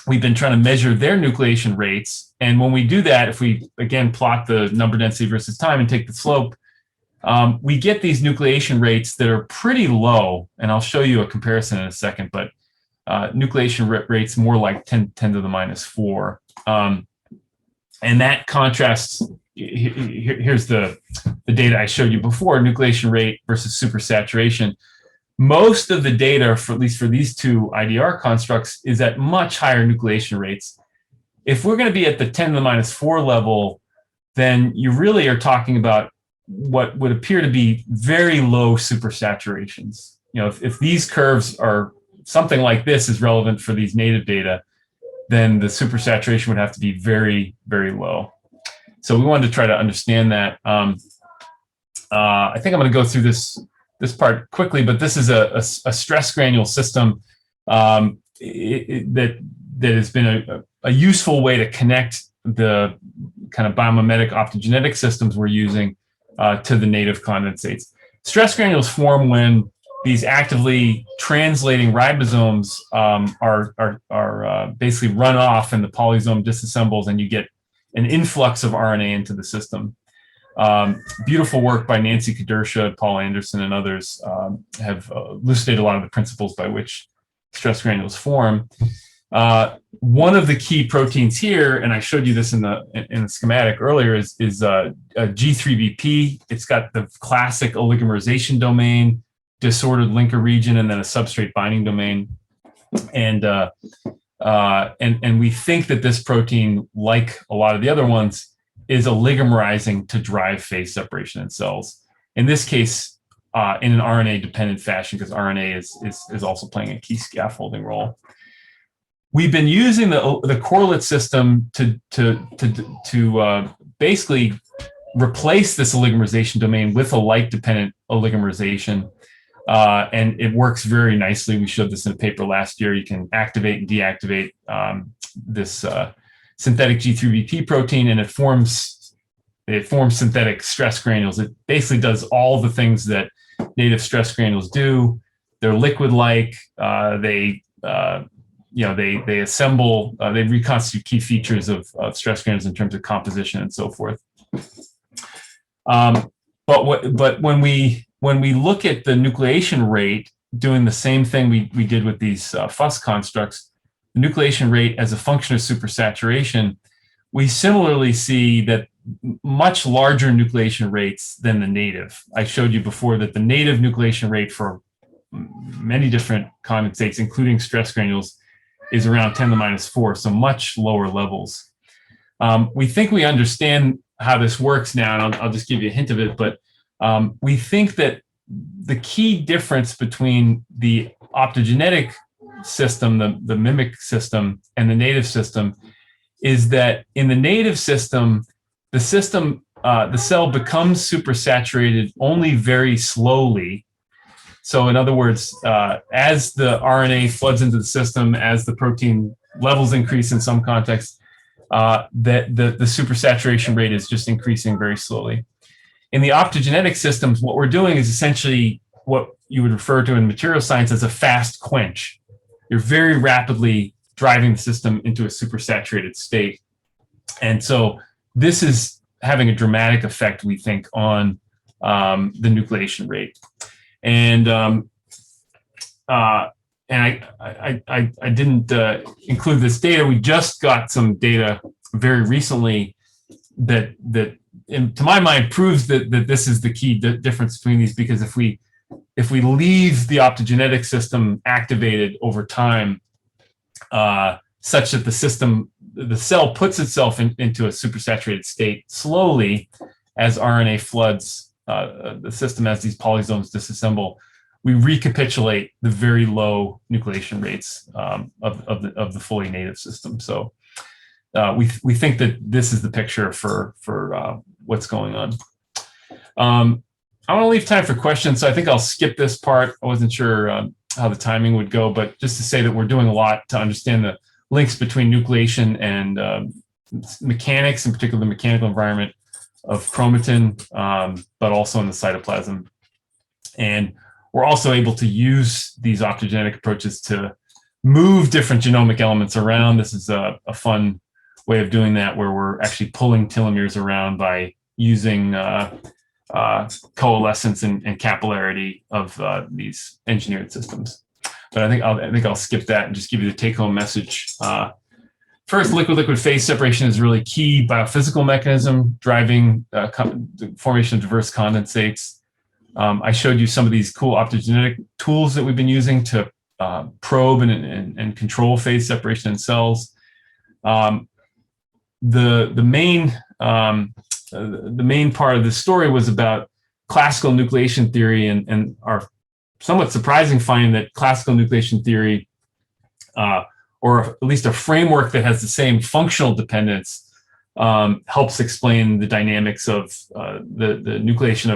we've been trying to measure their nucleation rates. And when we do that, if we, again, plot the number density versus time and take the slope, we get these nucleation rates that are pretty low. And I'll show you a comparison in a second, but nucleation rates more like 10 to the minus 4. And that contrasts, here's the data I showed you before, nucleation rate versus supersaturation. Most of the data, for at least for these two IDR constructs, is at much higher nucleation rates. If we're going to be at the 10 to the minus 4 level, then you really are talking about what would appear to be very low supersaturations. If these curves are something like this is relevant for these native data, then the supersaturation would have to be very, very low. So we wanted to try to understand that. I think I'm going to go through this part quickly, but this is a stress granule system that has been a useful way to connect the kind of biomimetic optogenetic systems we're using to the native condensates. Stress granules form when these actively translating ribosomes are basically run off and the polysome disassembles, and you get an influx of RNA into the system. Beautiful work by Nancy Kadersha, Paul Anderson, and others have elucidated a lot of the principles by which stress granules form. One of the key proteins here, and I showed you this in the schematic earlier, is G3BP. It's got the classic oligomerization domain, disordered linker region, and then a substrate binding domain. And we think that this protein, like a lot of the other ones, is oligomerizing to drive phase separation in cells. In this case, in an RNA-dependent fashion, because RNA is also playing a key scaffolding role. We've been using the correlate system to basically replace this oligomerization domain with a light-dependent oligomerization, and it works very nicely. We showed this in a paper last year. You can activate and deactivate this synthetic G3BP protein, and it forms synthetic stress granules. It basically does all the things that native stress granules do. They're liquid-like. They assemble. They reconstitute key features of stress granules in terms of composition and so forth. But when we look at the nucleation rate, doing the same thing we did with these FUS constructs, the nucleation rate as a function of supersaturation, we similarly see that much larger nucleation rates than the native. I showed you before that the native nucleation rate for many different condensates, including stress granules, is around 10 to the minus 4, so much lower levels. We think we understand how this works now, and I'll just give you a hint of it, but we think that the key difference between the optogenetic system, the mimic system, and the native system is that in the native system, the cell becomes supersaturated only very slowly. So in other words, as the RNA floods into the system, as the protein levels increase in some contexts, the supersaturation rate is just increasing very slowly. In the optogenetic systems, what we're doing is essentially what you would refer to in material science as a fast quench. You're very rapidly driving the system into a supersaturated state. And so this is having a dramatic effect, we think, on the nucleation rate. And I didn't include this data. We just got some data very recently that to my mind proves that this is the key difference between these, because if we leave the optogenetic system activated over time, such that the system the cell puts itself into a supersaturated state slowly as RNA floods the system, as these polysomes disassemble. We recapitulate the very low nucleation rates of the fully native system. So we think that this is the picture for what's going on. I want to leave time for questions, so I think I'll skip this part. I wasn't sure how the timing would go, but just to say that we're doing a lot to understand the links between nucleation and mechanics, in particular the mechanical environment of chromatin, but also in the cytoplasm. And we're also able to use these optogenetic approaches to move different genomic elements around. This is a fun way of doing that, where we're actually pulling telomeres around by using coalescence and capillarity of these engineered systems. But I think I'll skip that and just give you the take-home message. First, liquid-liquid phase separation is a really key biophysical mechanism driving the formation of diverse condensates. I showed you some of these cool optogenetic tools that we've been using to probe and control phase separation in cells. The main part of this story was about classical nucleation theory and our somewhat surprising finding that classical nucleation theory, or at least a framework that has the same functional dependence, helps explain the dynamics of the nucleation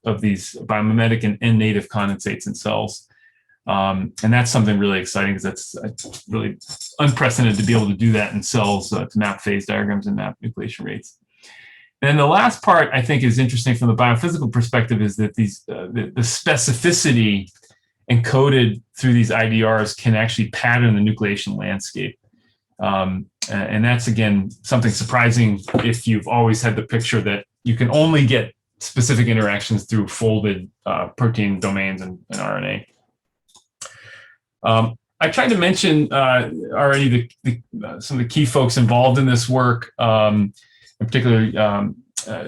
of these biomimetic and native condensates in cells. And that's something really exciting, because that's really unprecedented to be able to do that in cells, to map phase diagrams and map nucleation rates. And the last part I think is interesting from the biophysical perspective is that the specificity encoded through these IDRs can actually pattern the nucleation landscape. And that's, again, something surprising if you've always had the picture that you can only get specific interactions through folded protein domains and RNA. I tried to mention already some of the key folks involved in this work, in particular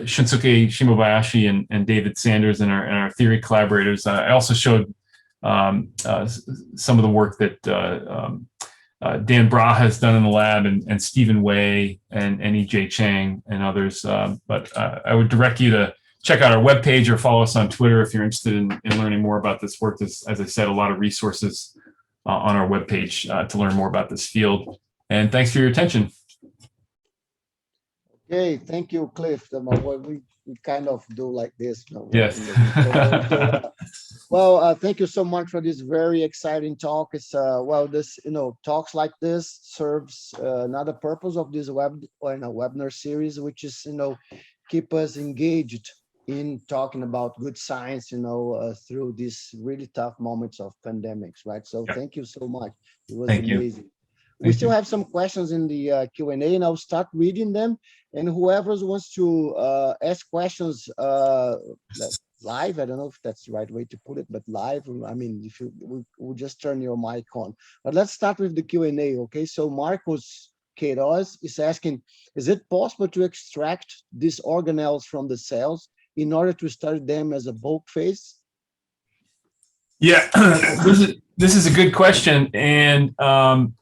Shunsuke Shimobayashi and David Sanders and our theory collaborators. I also showed some of the work that Dan Bra has done in the lab, and Stephen Wei and E.J. Chang and others. But I would direct you to check out our webpage or follow us on Twitter if you're interested in learning more about this work. There's, as I said, a lot of resources on our webpage to learn more about this field. And thanks for your attention. Okay, thank you, Cliff. We kind of do like this. Yes. Well, thank you so much for this very exciting talk. It's well, this talks like this serves another purpose of this webinar series, which is keep us engaged in talking about good science, through these really tough moments of pandemics, right? So thank you so much. It was amazing. We still have some questions in the Q&A, and I'll start reading them. And whoever wants to ask questions live, I don't know if that's the right way to put it, but live, I mean, if we'll just turn your mic on. But let's start with the Q&A, okay? So Marcos Queiroz is asking, is it possible to extract these organelles from the cells in order to study them as a bulk phase? Yeah, this is a good question. And to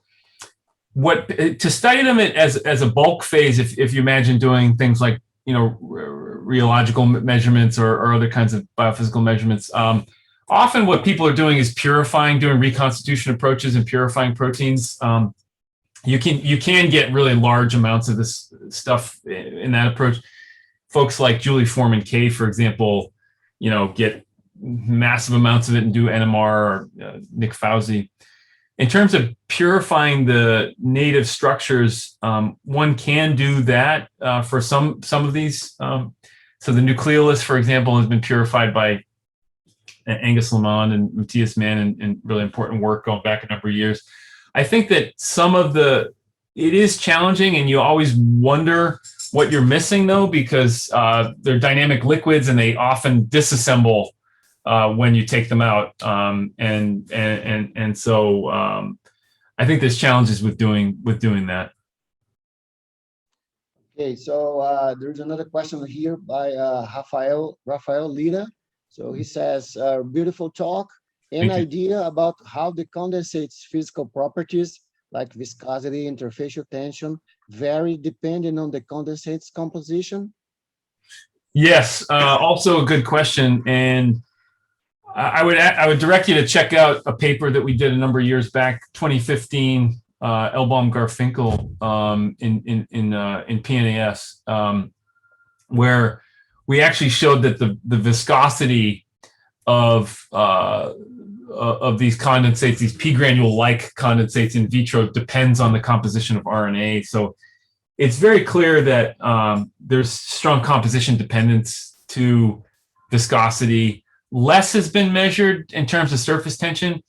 study them as a bulk phase, if you imagine doing things like rheological measurements or other kinds of biophysical measurements, often what people are doing is doing reconstitution approaches and purifying proteins. You can get really large amounts of this stuff in that approach. Folks like Julie Foreman-Kay, for example, get massive amounts of it and do NMR, or Nick Fauzi. In terms of purifying the native structures, one can do that for some of these. So the nucleolus, for example, has been purified by Angus Lamond and Matthias Mann in really important work going back a number of years. I think that it is challenging, and you always wonder what you're missing, though, because they're dynamic liquids and they often disassemble when you take them out, and so I think there's challenges with doing that. Okay, so there's another question here by Rafael Lira. So he says, beautiful talk. An idea about how the condensate's physical properties like viscosity, interfacial tension, vary depending on the condensate's composition? Yes, also a good question. And I would direct you to check out a paper that we did a number of years back, 2015, Elbaum Garfinkel in PNAS, where we actually showed that the viscosity of these condensates, these P granule-like condensates in vitro, depends on the composition of RNA. So it's very clear that there's strong composition dependence to viscosity. Less has been measured in terms of surface tension.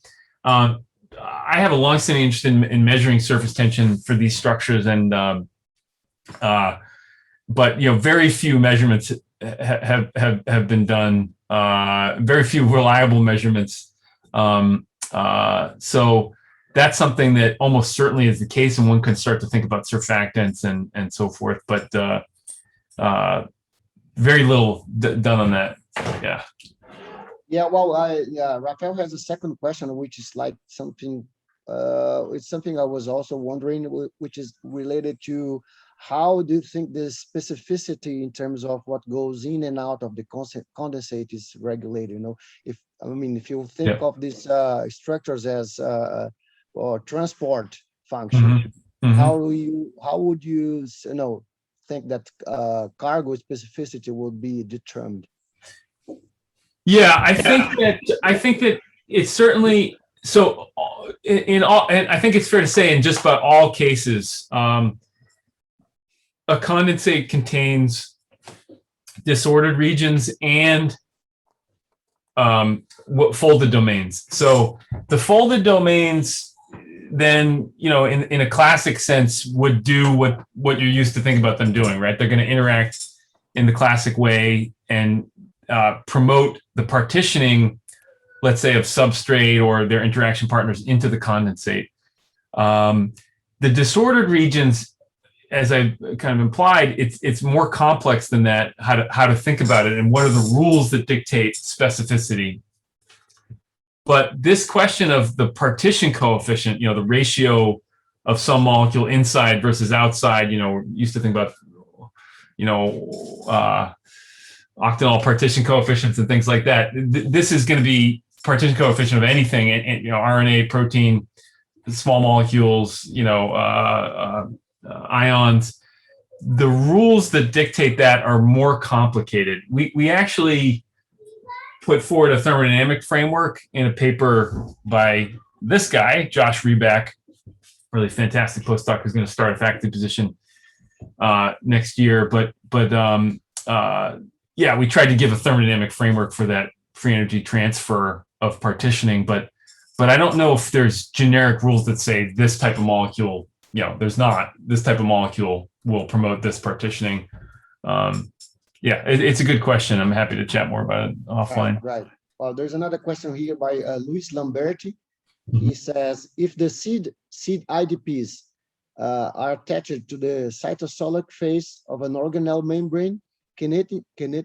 I have a longstanding interest in measuring surface tension for these structures, and but very few measurements have been done. Very few reliable measurements. So that's something that almost certainly is the case, and one can start to think about surfactants and so forth. But very little done on that. Yeah. Yeah, well, Rafael has a second question, which is like something, it's something I was also wondering, which is related to how do you think the specificity in terms of what goes in and out of the condensate is regulated? If you think of these structures as or transport function, how would you think that cargo specificity would be determined? Yeah, I think that it's certainly so in all, and I think it's fair to say in just about all cases, a condensate contains disordered regions and folded domains. So the folded domains, then in a classic sense, would do what you're used to think about them doing, right? They're going to interact in the classic way and promote the partitioning, let's say, of substrate or their interaction partners into the condensate. The disordered regions, as I kind of implied, it's more complex than that, how to think about it and what are the rules that dictate specificity. But this question of the partition coefficient, the ratio of some molecule inside versus outside, we're used to think about, octanol partition coefficients and things like that. This is going to be partition coefficient of anything, and RNA, protein, small molecules, ions. The rules that dictate that are more complicated. We actually put forward a thermodynamic framework in a paper by this guy, Josh Reback, really fantastic postdoc who's going to start a faculty position next year. But yeah, we tried to give a thermodynamic framework for that free energy transfer of partitioning, but I don't know if there's generic rules that say this type of molecule, there's not. This type of molecule will promote this partitioning. Yeah, it's a good question. I'm happy to chat more about it offline. Right. Well, there's another question here by Luis Lamberti. He says, if the seed IDPs are attached to the cytosolic phase of an organelle membrane, can it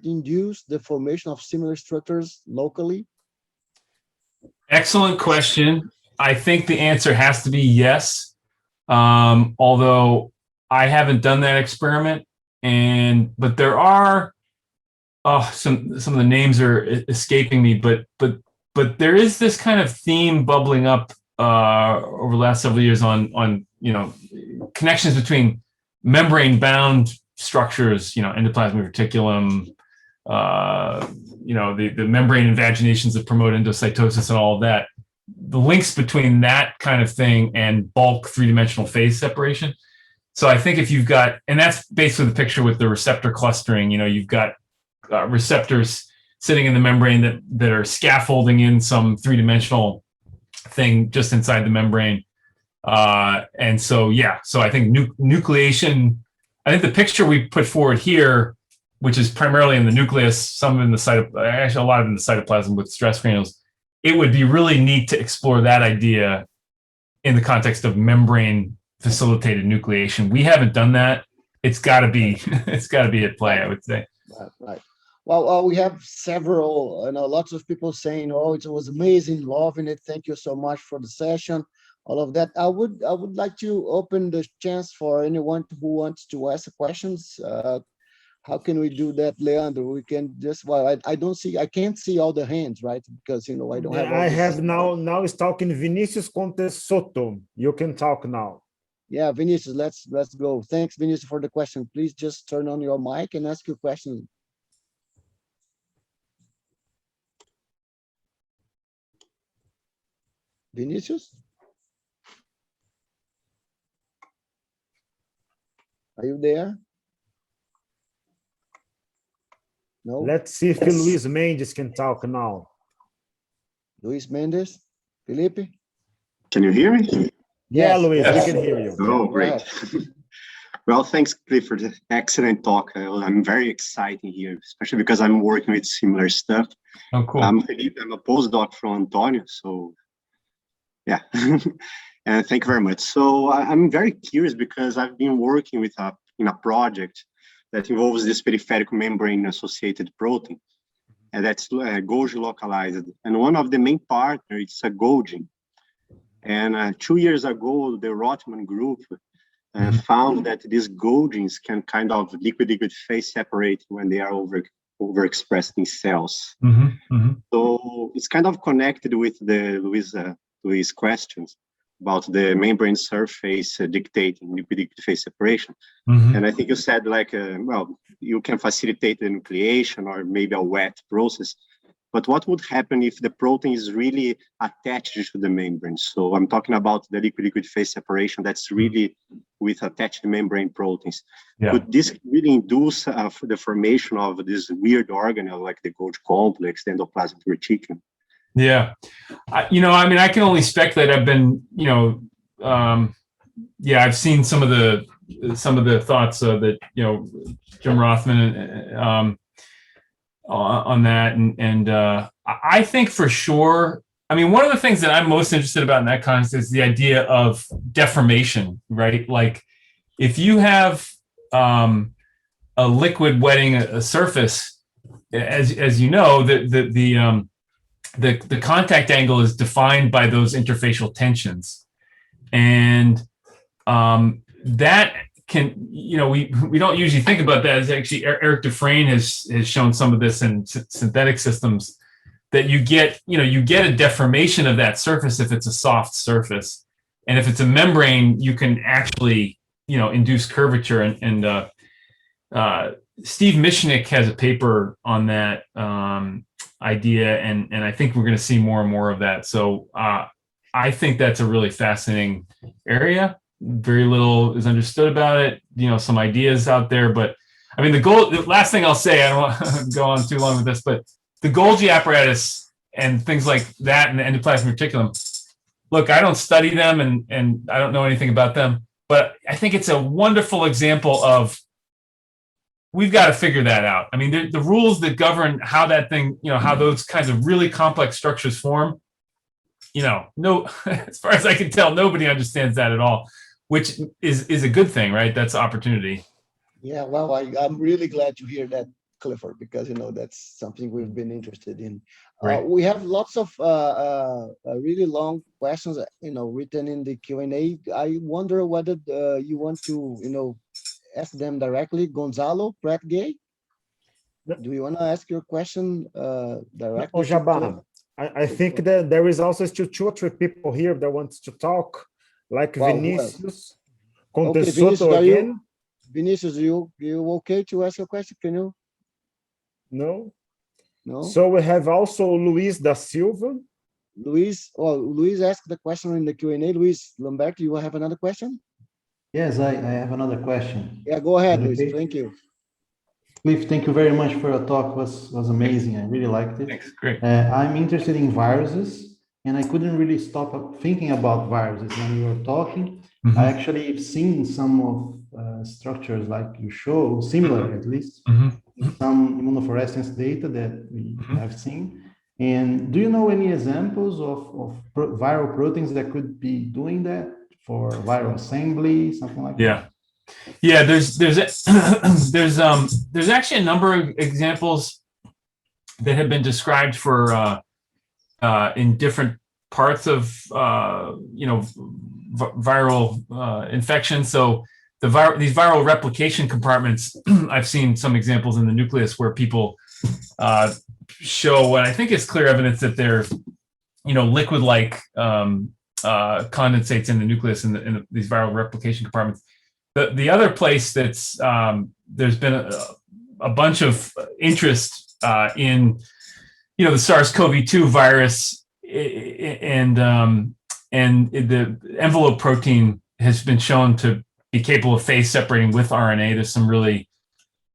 induce the formation of similar structures locally? Excellent question. I think the answer has to be yes. Although I haven't done that experiment, but there are some of the names are escaping me, but there is this kind of theme bubbling up over the last several years on connections between membrane bound structures, endoplasmic reticulum, the membrane invaginations that promote endocytosis and all of that, the links between that kind of thing and bulk three-dimensional phase separation. So I think if you've got, and that's basically the picture with the receptor clustering, you've got receptors sitting in the membrane that are scaffolding in some three-dimensional thing just inside the membrane. And so, yeah, so I think nucleation, I think the picture we put forward here, which is primarily in the nucleus, some in the actually a lot of it in the cytoplasm with stress granules, it would be really neat to explore that idea in the context of membrane facilitated nucleation. We haven't done that. It's got to be at play, I would say. Right. Well, we have several, lots of people saying, "Oh, it was amazing, loving it. Thank you so much for the session." all of that. I would like to open the chance for anyone who wants to ask questions. How can we do that, Leandro? We can just, well, I can't see all the hands, right? Because, I don't have all I the have now is talking Vinicius Contes Soto. You can talk now. Yeah, Vinicius, let's go. Thanks, Vinicius, for the question. Please just turn on your mic and ask your question. Vinicius? Are you there? No? Let's see if Luis Mendes can talk now. Luis Mendes? Felipe? Can you hear me? Yeah, Yes, Luis, yes. we can hear you. Oh, great. Well, thanks, Clifford. Excellent talk. I'm very excited here, especially because I'm working with similar stuff. Oh, cool. I'm Felipe. I'm a postdoc from Antonio. So, yeah. And thank you very much. So I'm very curious because I've been working with in a project that involves this peripheral membrane-associated protein, and that's Golgi localized. And one of the main partners is a Golgi. And 2 years ago, the Rotman group found that these Golgins can kind of liquid-liquid phase separate when they are overexpressed in cells. So it's kind of connected with the Luis questions about the membrane surface dictating liquid-liquid phase separation. And I think you said like, well, you can facilitate the nucleation or maybe a wet process. But what would happen if the protein is really attached to the membrane? So I'm talking about the liquid-liquid phase separation that's really with attached membrane proteins. Yeah. Could this really induce the formation of this weird organelle like the Golgi complex, the endoplasmic reticulum? Yeah. I mean, I can only speculate. I've been, I've seen some of the thoughts that, Jim Rothman on that. And I think for sure, I mean, one of the things that I'm most interested about in that context is the idea of deformation, right? Like if you have a liquid wetting a surface, as you know, the contact angle is defined by those interfacial tensions. And that can, we don't usually think about that. As actually Eric Dufresne has shown some of this in synthetic systems, that you get a deformation of that surface if it's a soft surface. And if it's a membrane, you can actually, induce curvature. And Steve Michnik has a paper on that idea. And I think we're going to see more and more of that. So I think that's a really fascinating area. Very little is understood about it. Some ideas out there, but I mean, the last thing I'll say, I don't want to go on too long with this, but the Golgi apparatus and things like that and the endoplasmic reticulum, look, I don't study them and I don't know anything about them, but I think it's a wonderful example of, we've got to figure that out. I mean, the rules that govern how that thing, how those kinds of really complex structures form, no, as far as I can tell, nobody understands that at all, which is a good thing, right? That's opportunity. Yeah, well, I'm really glad to hear that, Clifford, because that's something we've been interested in. Right. We have lots of really long questions, written in the Q&A. I wonder whether you want to, ask them directly. Gonzalo Pratt Gay, do you want to ask your question directly? Jabbar, I think that there is also still 2 or 3 people here that wants to talk, like Vinicius. Okay, Vinicius, again. Vinicius, you okay to ask your question? Can you? No. No. So we have also Luis da Silva. Luis asked the question in the Q&A. Luis Lambert, you have another question? Yes, I have another question. Yeah, go ahead, Luis. Thank you. Cliff, thank you very much for your talk. Was amazing. I really liked it. Thanks. Great. I'm interested in viruses, and I couldn't really stop thinking about viruses when you were talking. I actually have seen some of structures like you show, similar at least, some immunofluorescence data that we have seen. And do you know any examples of viral proteins that could be doing that for viral assembly, something like that? Yeah. There's actually a number of examples that have been described for in different parts of viral infection. So these viral replication compartments, I've seen some examples in the nucleus where people show what I think is clear evidence that they're liquid-like condensates in the nucleus in these viral replication compartments. The other place that's there's been a bunch of interest in the SARS-CoV-2 virus, and the envelope protein has been shown to be capable of phase separating with RNA. There's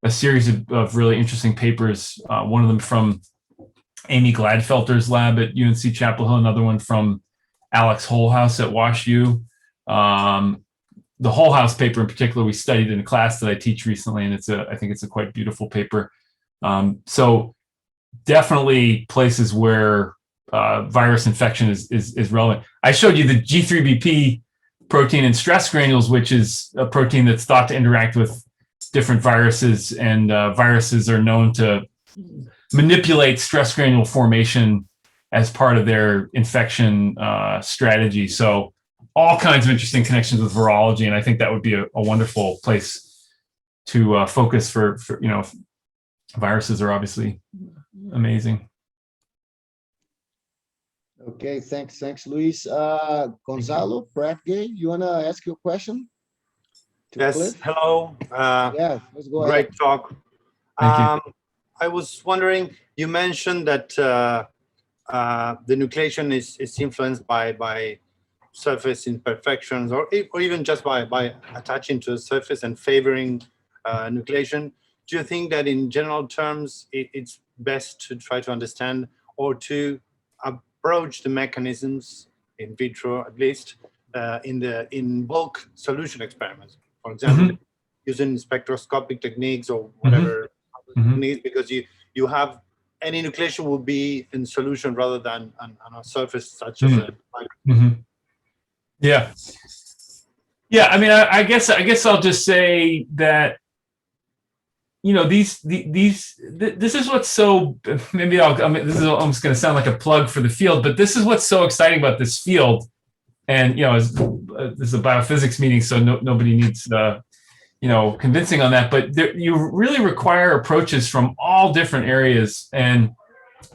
a series of really interesting papers. One of them from Amy Gladfelter's lab at UNC Chapel Hill, another one from Alex Holhouse at WashU. The Holhouse paper in particular, we studied in a class that I teach recently, and I think it's a quite beautiful paper. So definitely places where virus infection is relevant. I showed you the G3BP protein in stress granules, which is a protein that's thought to interact with different viruses, and viruses are known to manipulate stress granule formation as part of their infection strategy. So all kinds of interesting connections with virology, and I think that would be a wonderful place to focus for viruses are obviously amazing. Okay, thanks, Luis. Gonzalo Pratgay, you want to ask your question? Yes, Cliff? hello. Yeah, let's go ahead. Great talk. Thank you. I was wondering, you mentioned that the nucleation is influenced by surface imperfections, or even just by attaching to a surface and favoring nucleation. Do you think that in general terms, it's best to try to understand or to approach the mechanisms in vitro, at least, in bulk solution experiments? For example, using spectroscopic techniques or whatever techniques, because you have any nucleation will be in solution rather than on a surface such as a microscope. Yeah. I mean, I guess I'll just say that this is what's so, this is almost going to sound like a plug for the field, but this is what's so exciting about this field. And this is a biophysics meeting, so nobody needs convincing on that. But you really require approaches from all different areas, and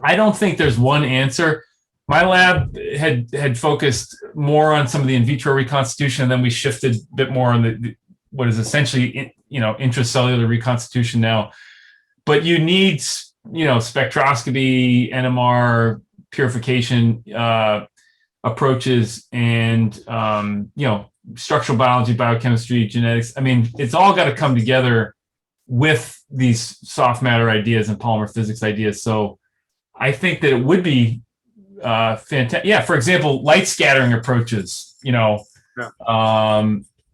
I don't think there's one answer. My lab had focused more on some of the in vitro reconstitution, and then we shifted a bit more on what is essentially intracellular reconstitution now. But you need spectroscopy, NMR, purification approaches, and structural biology, biochemistry, genetics. I mean, it's all got to come together with these soft matter ideas and polymer physics ideas. So I think that it would be fantastic. Yeah, for example, light scattering approaches,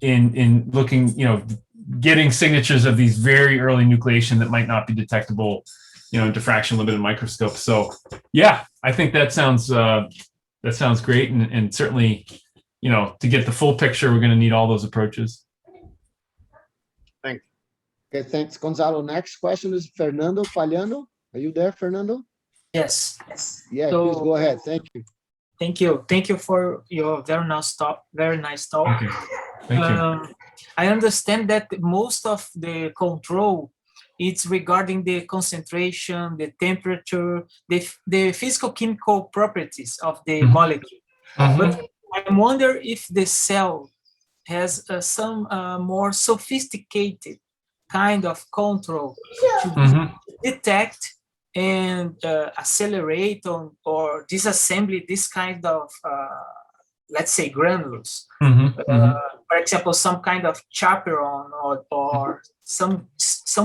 in looking, getting signatures of these very early nucleation that might not be detectable, in diffraction limited microscopes. So yeah, I think that sounds great. And certainly, to get the full picture, we're going to need all those approaches. Thanks. Okay, thanks, Gonzalo. Next question is Fernando Faliano. Are you there, Fernando? Yes. Yeah, So, please go ahead. Thank you. Thank you for your very nice talk. Okay. Thank you. I understand that most of the control it's regarding the concentration, the temperature, the physical chemical properties of the molecule. But I wonder if the cell has some more sophisticated kind of control to detect and accelerate or disassemble this kind of, let's say, granules. For example, some kind of chaperone or some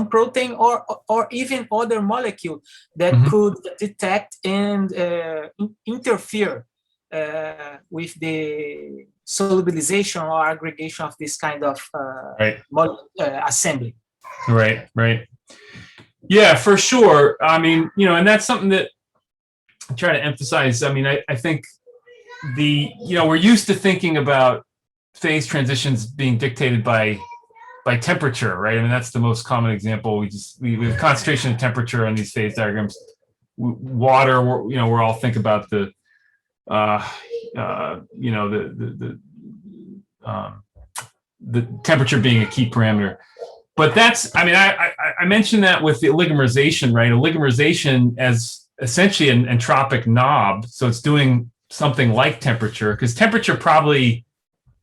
protein or even other molecule that could detect and interfere with the solubilization or aggregation of this kind of assembly. Right. Yeah, for sure. I mean, and that's something that I try to emphasize. I mean, I think we're used to thinking about phase transitions being dictated by temperature, right? I mean, that's the most common example. We have concentration and temperature on these phase diagrams. Water, we all think about the you know, the temperature being a key parameter. But that's, I mean, I mentioned that with the oligomerization, right? Oligomerization as essentially an entropic knob. So it's doing something like temperature, because temperature probably,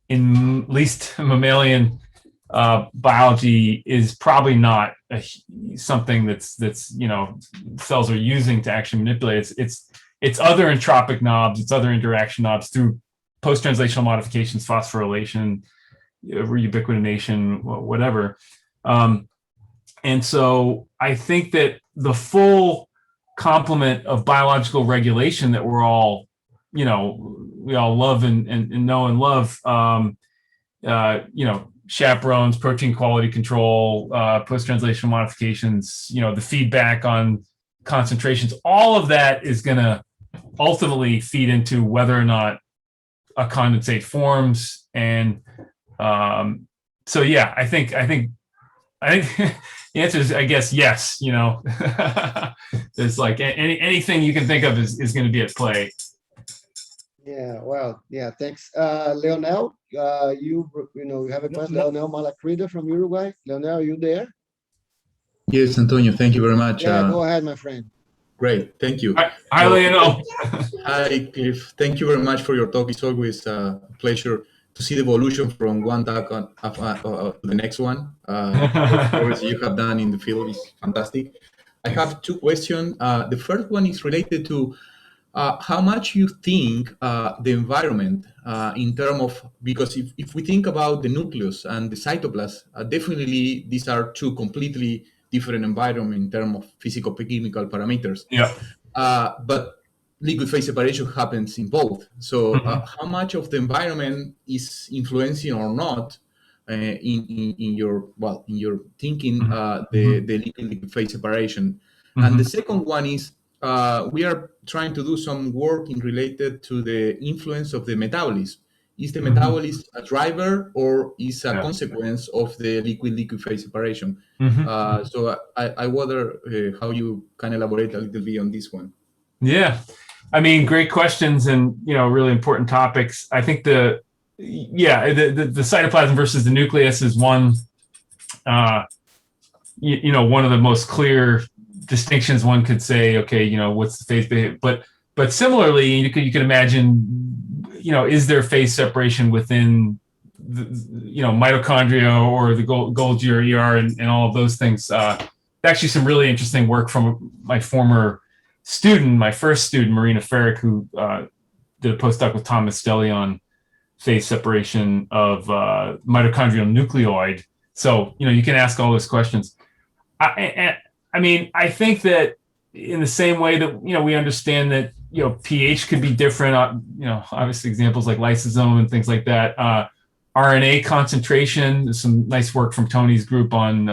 in at least mammalian biology, is probably not something that's you know, cells are using to actually manipulate. It's other entropic knobs, it's other interaction knobs through post-translational modifications, phosphorylation, ubiquitination, whatever. And so I think that the full complement of biological regulation that we're all, you know, we all love and know and love, you know, chaperones, protein quality control, post-translational modifications, you know, the feedback on concentrations, all of that is going to ultimately feed into whether or not a condensate forms. And so, yeah, I think the answer is, I guess, yes. You know, there's like anything you can think of is going to be at play. Yeah, well, yeah, thanks. Leonel, you know, you have a question. Leonel Malacrida from Uruguay. Leonel, are you there? Yes, Antonio, thank you very much. Yeah, go ahead, my friend. Great, thank you. Hi, Leonel. Hi, Cliff. Thank you very much for your talk. It's always a pleasure to see the evolution from one talk to the next one. Of course, you have done in the field is fantastic. I have two questions. The first one is related to how much you think the environment in terms of, because if we think about the nucleus and the cytoplasm, definitely these are two completely different environments in terms of physical-chemical parameters. Yeah. But liquid phase separation happens in both. So how much of the environment is influencing or not in your thinking the liquid phase separation? And the second one is we are trying to do some work in related to the influence of the metabolism. Is the metabolism a driver or is a consequence of the liquid phase separation? So I wonder how you can elaborate a little bit on this one. Yeah, I mean, great questions, and you know, really important topics. I think the cytoplasm versus the nucleus is one, you know, one of the most clear distinctions. One could say, okay, you know, what's the phase behavior? But similarly, you could imagine, you know, is there phase separation within the, you know, mitochondria or the Golgi or ER and all of those things? Actually, some really interesting work from my former student, my first student, Marina Ferrick, who did a postdoc with Thomas Stelly on phase separation of mitochondrial nucleoid. So, you know, you can ask all those questions. I mean, I think that in the same way that, you know, we understand that, you know, pH could be different, you know, obviously examples like lysosome and things like that. RNA concentration, there's some nice work from Tony's group on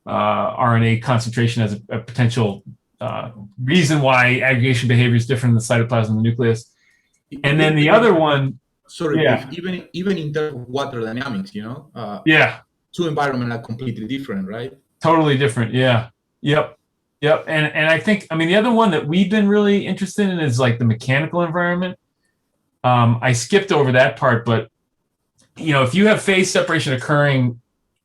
RNA concentration as a potential reason why aggregation behavior is different in the cytoplasm and the nucleus. And then the other one, sorry, even in terms of water dynamics, you know, two environments are completely different, right? Totally different. Yeah. Yep. And I think, I mean, the other one that we've been really interested in is like the mechanical environment. I skipped over that part, but you know, if you have phase separation occurring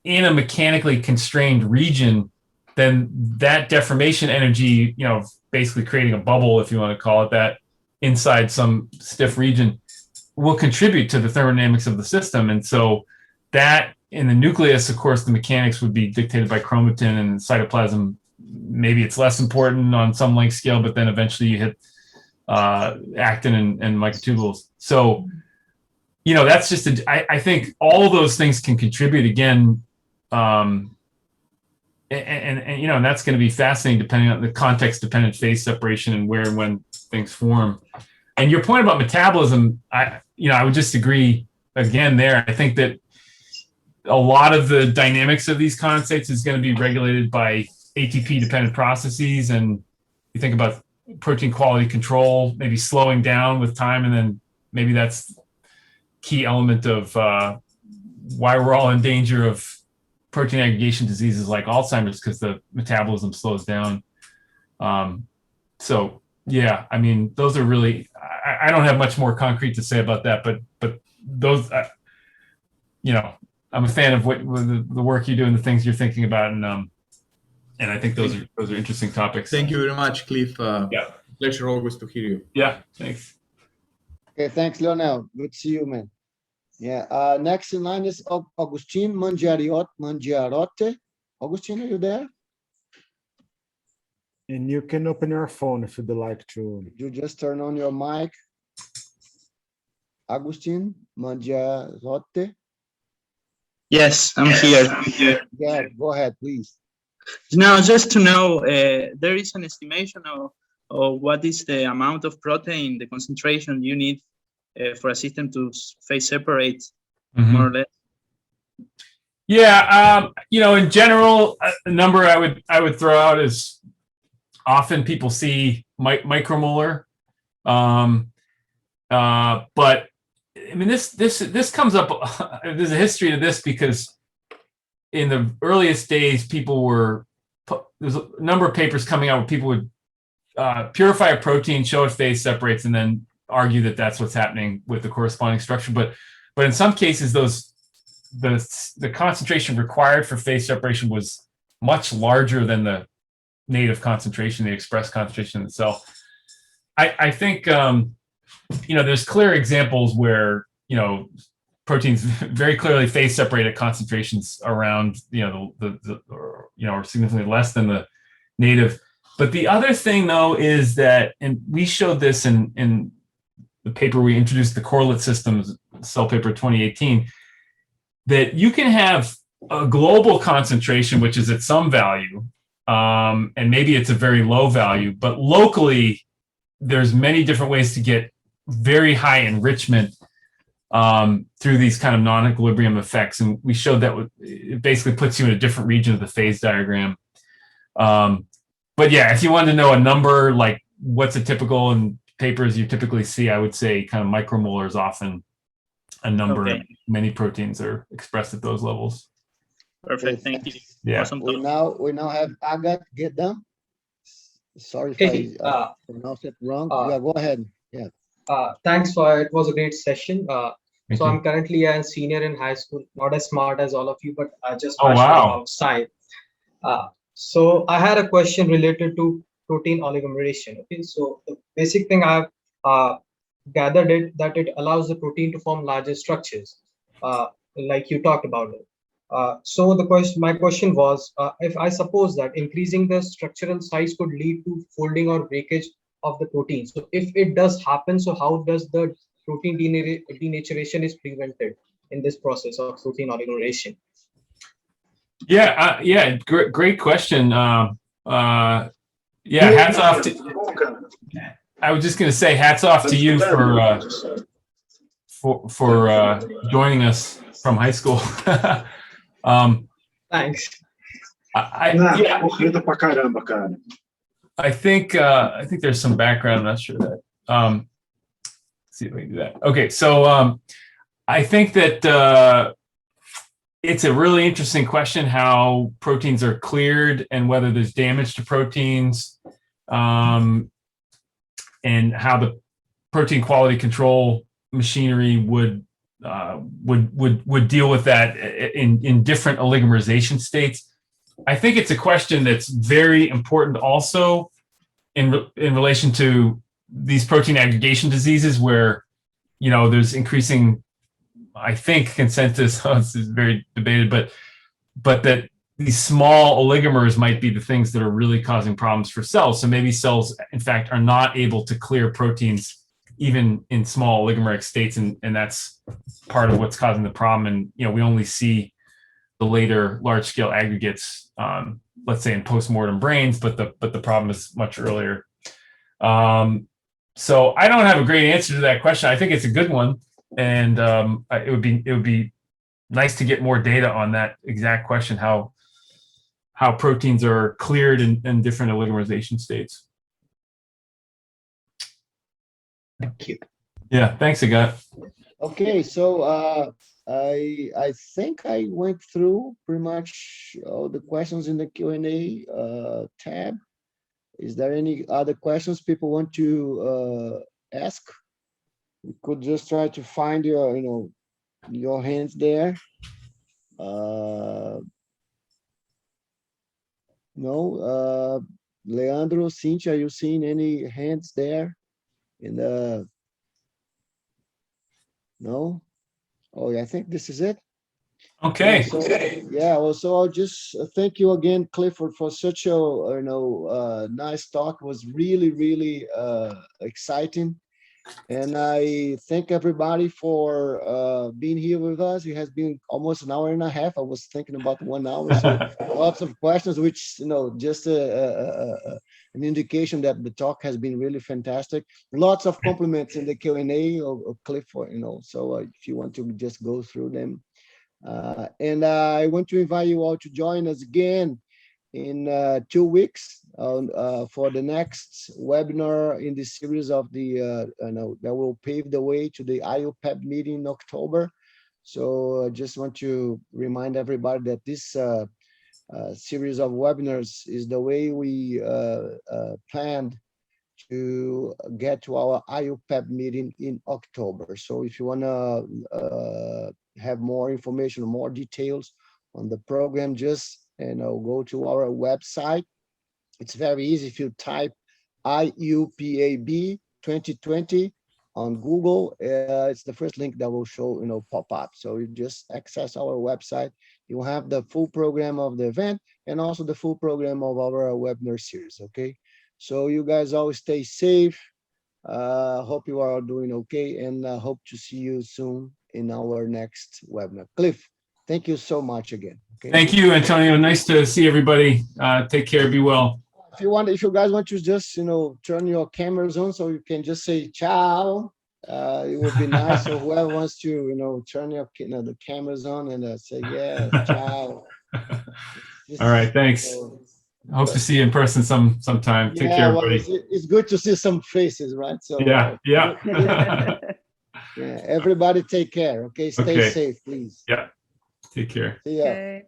in a mechanically constrained region, then that deformation energy, you know, basically creating a bubble, if you want to call it that, inside some stiff region, will contribute to the thermodynamics of the system. And so that in the nucleus, of course, the mechanics would be dictated by chromatin, and cytoplasm, maybe it's less important on some length scale, but then eventually you hit actin and microtubules. So, you know, that's just, I think all those things can contribute again. And you know, and that's going to be fascinating depending on the context dependent phase separation and where and when things form. And your point about metabolism, I would just agree again there. I think that a lot of the dynamics of these condensates is going to be regulated by ATP dependent processes. And you think about protein quality control, maybe slowing down with time. And then maybe that's key element of why we're all in danger of protein aggregation diseases like Alzheimer's, because the metabolism slows down. So Yeah, I mean, those are really, I don't have much more concrete to say about that, but those, you know, I'm a fan of what the work you do and the things you're thinking about, and I think those are interesting topics. Thank you very much, Cliff. Yeah. Pleasure always to hear you. Yeah, thanks. Okay, thanks, Leonel. Good to see you, man. Yeah. Next in line is Augustine Mangiarotte. Augustine, are you there? And you can open your phone if you'd like to. You just turn on your mic. Agustin Mangiarotte. Yes, I'm here. Yeah, go ahead, please. Now, just to know, there is an estimation of what is the amount of protein, the concentration you need for a system to phase separate, more or less. Yeah, you know, in general, a number I would throw out is often people see micromolar, but I mean this comes up. There's a history to this because in the earliest days, there's a number of papers coming out where people would purify a protein, show it phase separates, and then argue that that's what's happening with the corresponding structure. But in some cases, the concentration required for phase separation was much larger than the native concentration, the expressed concentration in the cell. I think you know, there's clear examples where, you know, proteins very clearly phase separate at concentrations around, you know, or significantly less than the native. But the other thing, though, is that, and we showed this in the paper we introduced, the correlate systems, Cell paper 2018, that you can have a global concentration, which is at some value, and maybe it's a very low value, but locally, there's many different ways to get very high enrichment through these kind of non-equilibrium effects. And we showed that it basically puts you in a different region of the phase diagram. But yeah, if you wanted to know a number, like what's a typical in papers you typically see, I would say kind of micromolar is often a number. Okay. Many proteins are expressed at those levels. Perfect, thank you. Yeah. Awesome. We now have Agat Gedam. Sorry if I pronounced it wrong. Yeah, go ahead. Yeah. Thanks for it. Was a great session. Thank So you. I'm currently a senior in high school, not as smart as all of you, but I just Oh, passionate wow. about science. So I had a question related to protein oligomerization. Okay, so the basic thing I've gathered it that it allows the protein to form larger structures, like you talked about it. So my question was, if I suppose that increasing the structural size could lead to folding or breakage of the protein. So if it does happen, so how does the protein denaturation is prevented in this process of protein oligomerization? Yeah, great question. Yeah, hats off to. I was just going to say hats off to you for joining us from high school. Thanks. I think there's some background. I'm not sure that. Let's see if we can do that. Okay, so I think that it's a really interesting question how proteins are cleared and whether there's damage to proteins, and how the protein quality control machinery would deal with that in different oligomerization states. I think it's a question that's very important also in relation to these protein aggregation diseases where, you know, there's increasing, I think, consensus, this is very debated, but that these small oligomers might be the things that are really causing problems for cells. So maybe cells, in fact, are not able to clear proteins even in small oligomeric states, and that's part of what's causing the problem. And, you know, we only see the later large-scale aggregates, let's say in postmortem brains, but the problem is much earlier. So I don't have a great answer to that question. I think it's a good one, and it would be nice to get more data on that exact question, how proteins are cleared in different oligomerization states. Thank you. Yeah, thanks, Agat. Okay, so I think I went through pretty much all the questions in the Q&A tab. Is there any other questions people want to ask? We could just try to find your, your hands there. No, Leandro, Cynthia, are you seeing any hands there? In the no? Oh, yeah, I think this is it. Okay. Yeah, so, yeah, well, so I'll just thank you again, Clifford, for such a nice talk. It was really, really exciting. And I thank everybody for being here with us. It has been almost an hour and a half. I was thinking about 1 hour, so lots of questions, which, just an indication that the talk has been really fantastic. Lots of compliments in the Q&A of Clifford, so if you want to just go through them. And I want to invite you all to join us again in 2 weeks for the next webinar in the series of the that will pave the way to the IUPAB meeting in October. So I just want to remind everybody that this series of webinars is the way we planned to get to our IUPAB meeting in October. So if you want to have more information, more details on the program, just go to our website. It's very easy. If you type IUPAB 2020 on Google, it's the first link that will show, pop up. So you just access our website. You have the full program of the event and also the full program of our webinar series. Okay. So you guys always stay safe. Hope you are all doing okay, and hope to see you soon in our next webinar. Cliff, thank you so much again. Okay? Thank you, Antonio. Nice to see everybody. Take care. Be well. If you guys want to just, turn your cameras on so you can just say ciao, it would be nice. So whoever wants to, turn your, the cameras on and say, yeah, ciao. All right. Thanks. I hope to see you in person sometime. Take care, everybody. Well, it's good to see some faces, right? So yeah. Yeah, everybody take care. Okay, stay safe, please. Yeah, take care. See ya. Okay.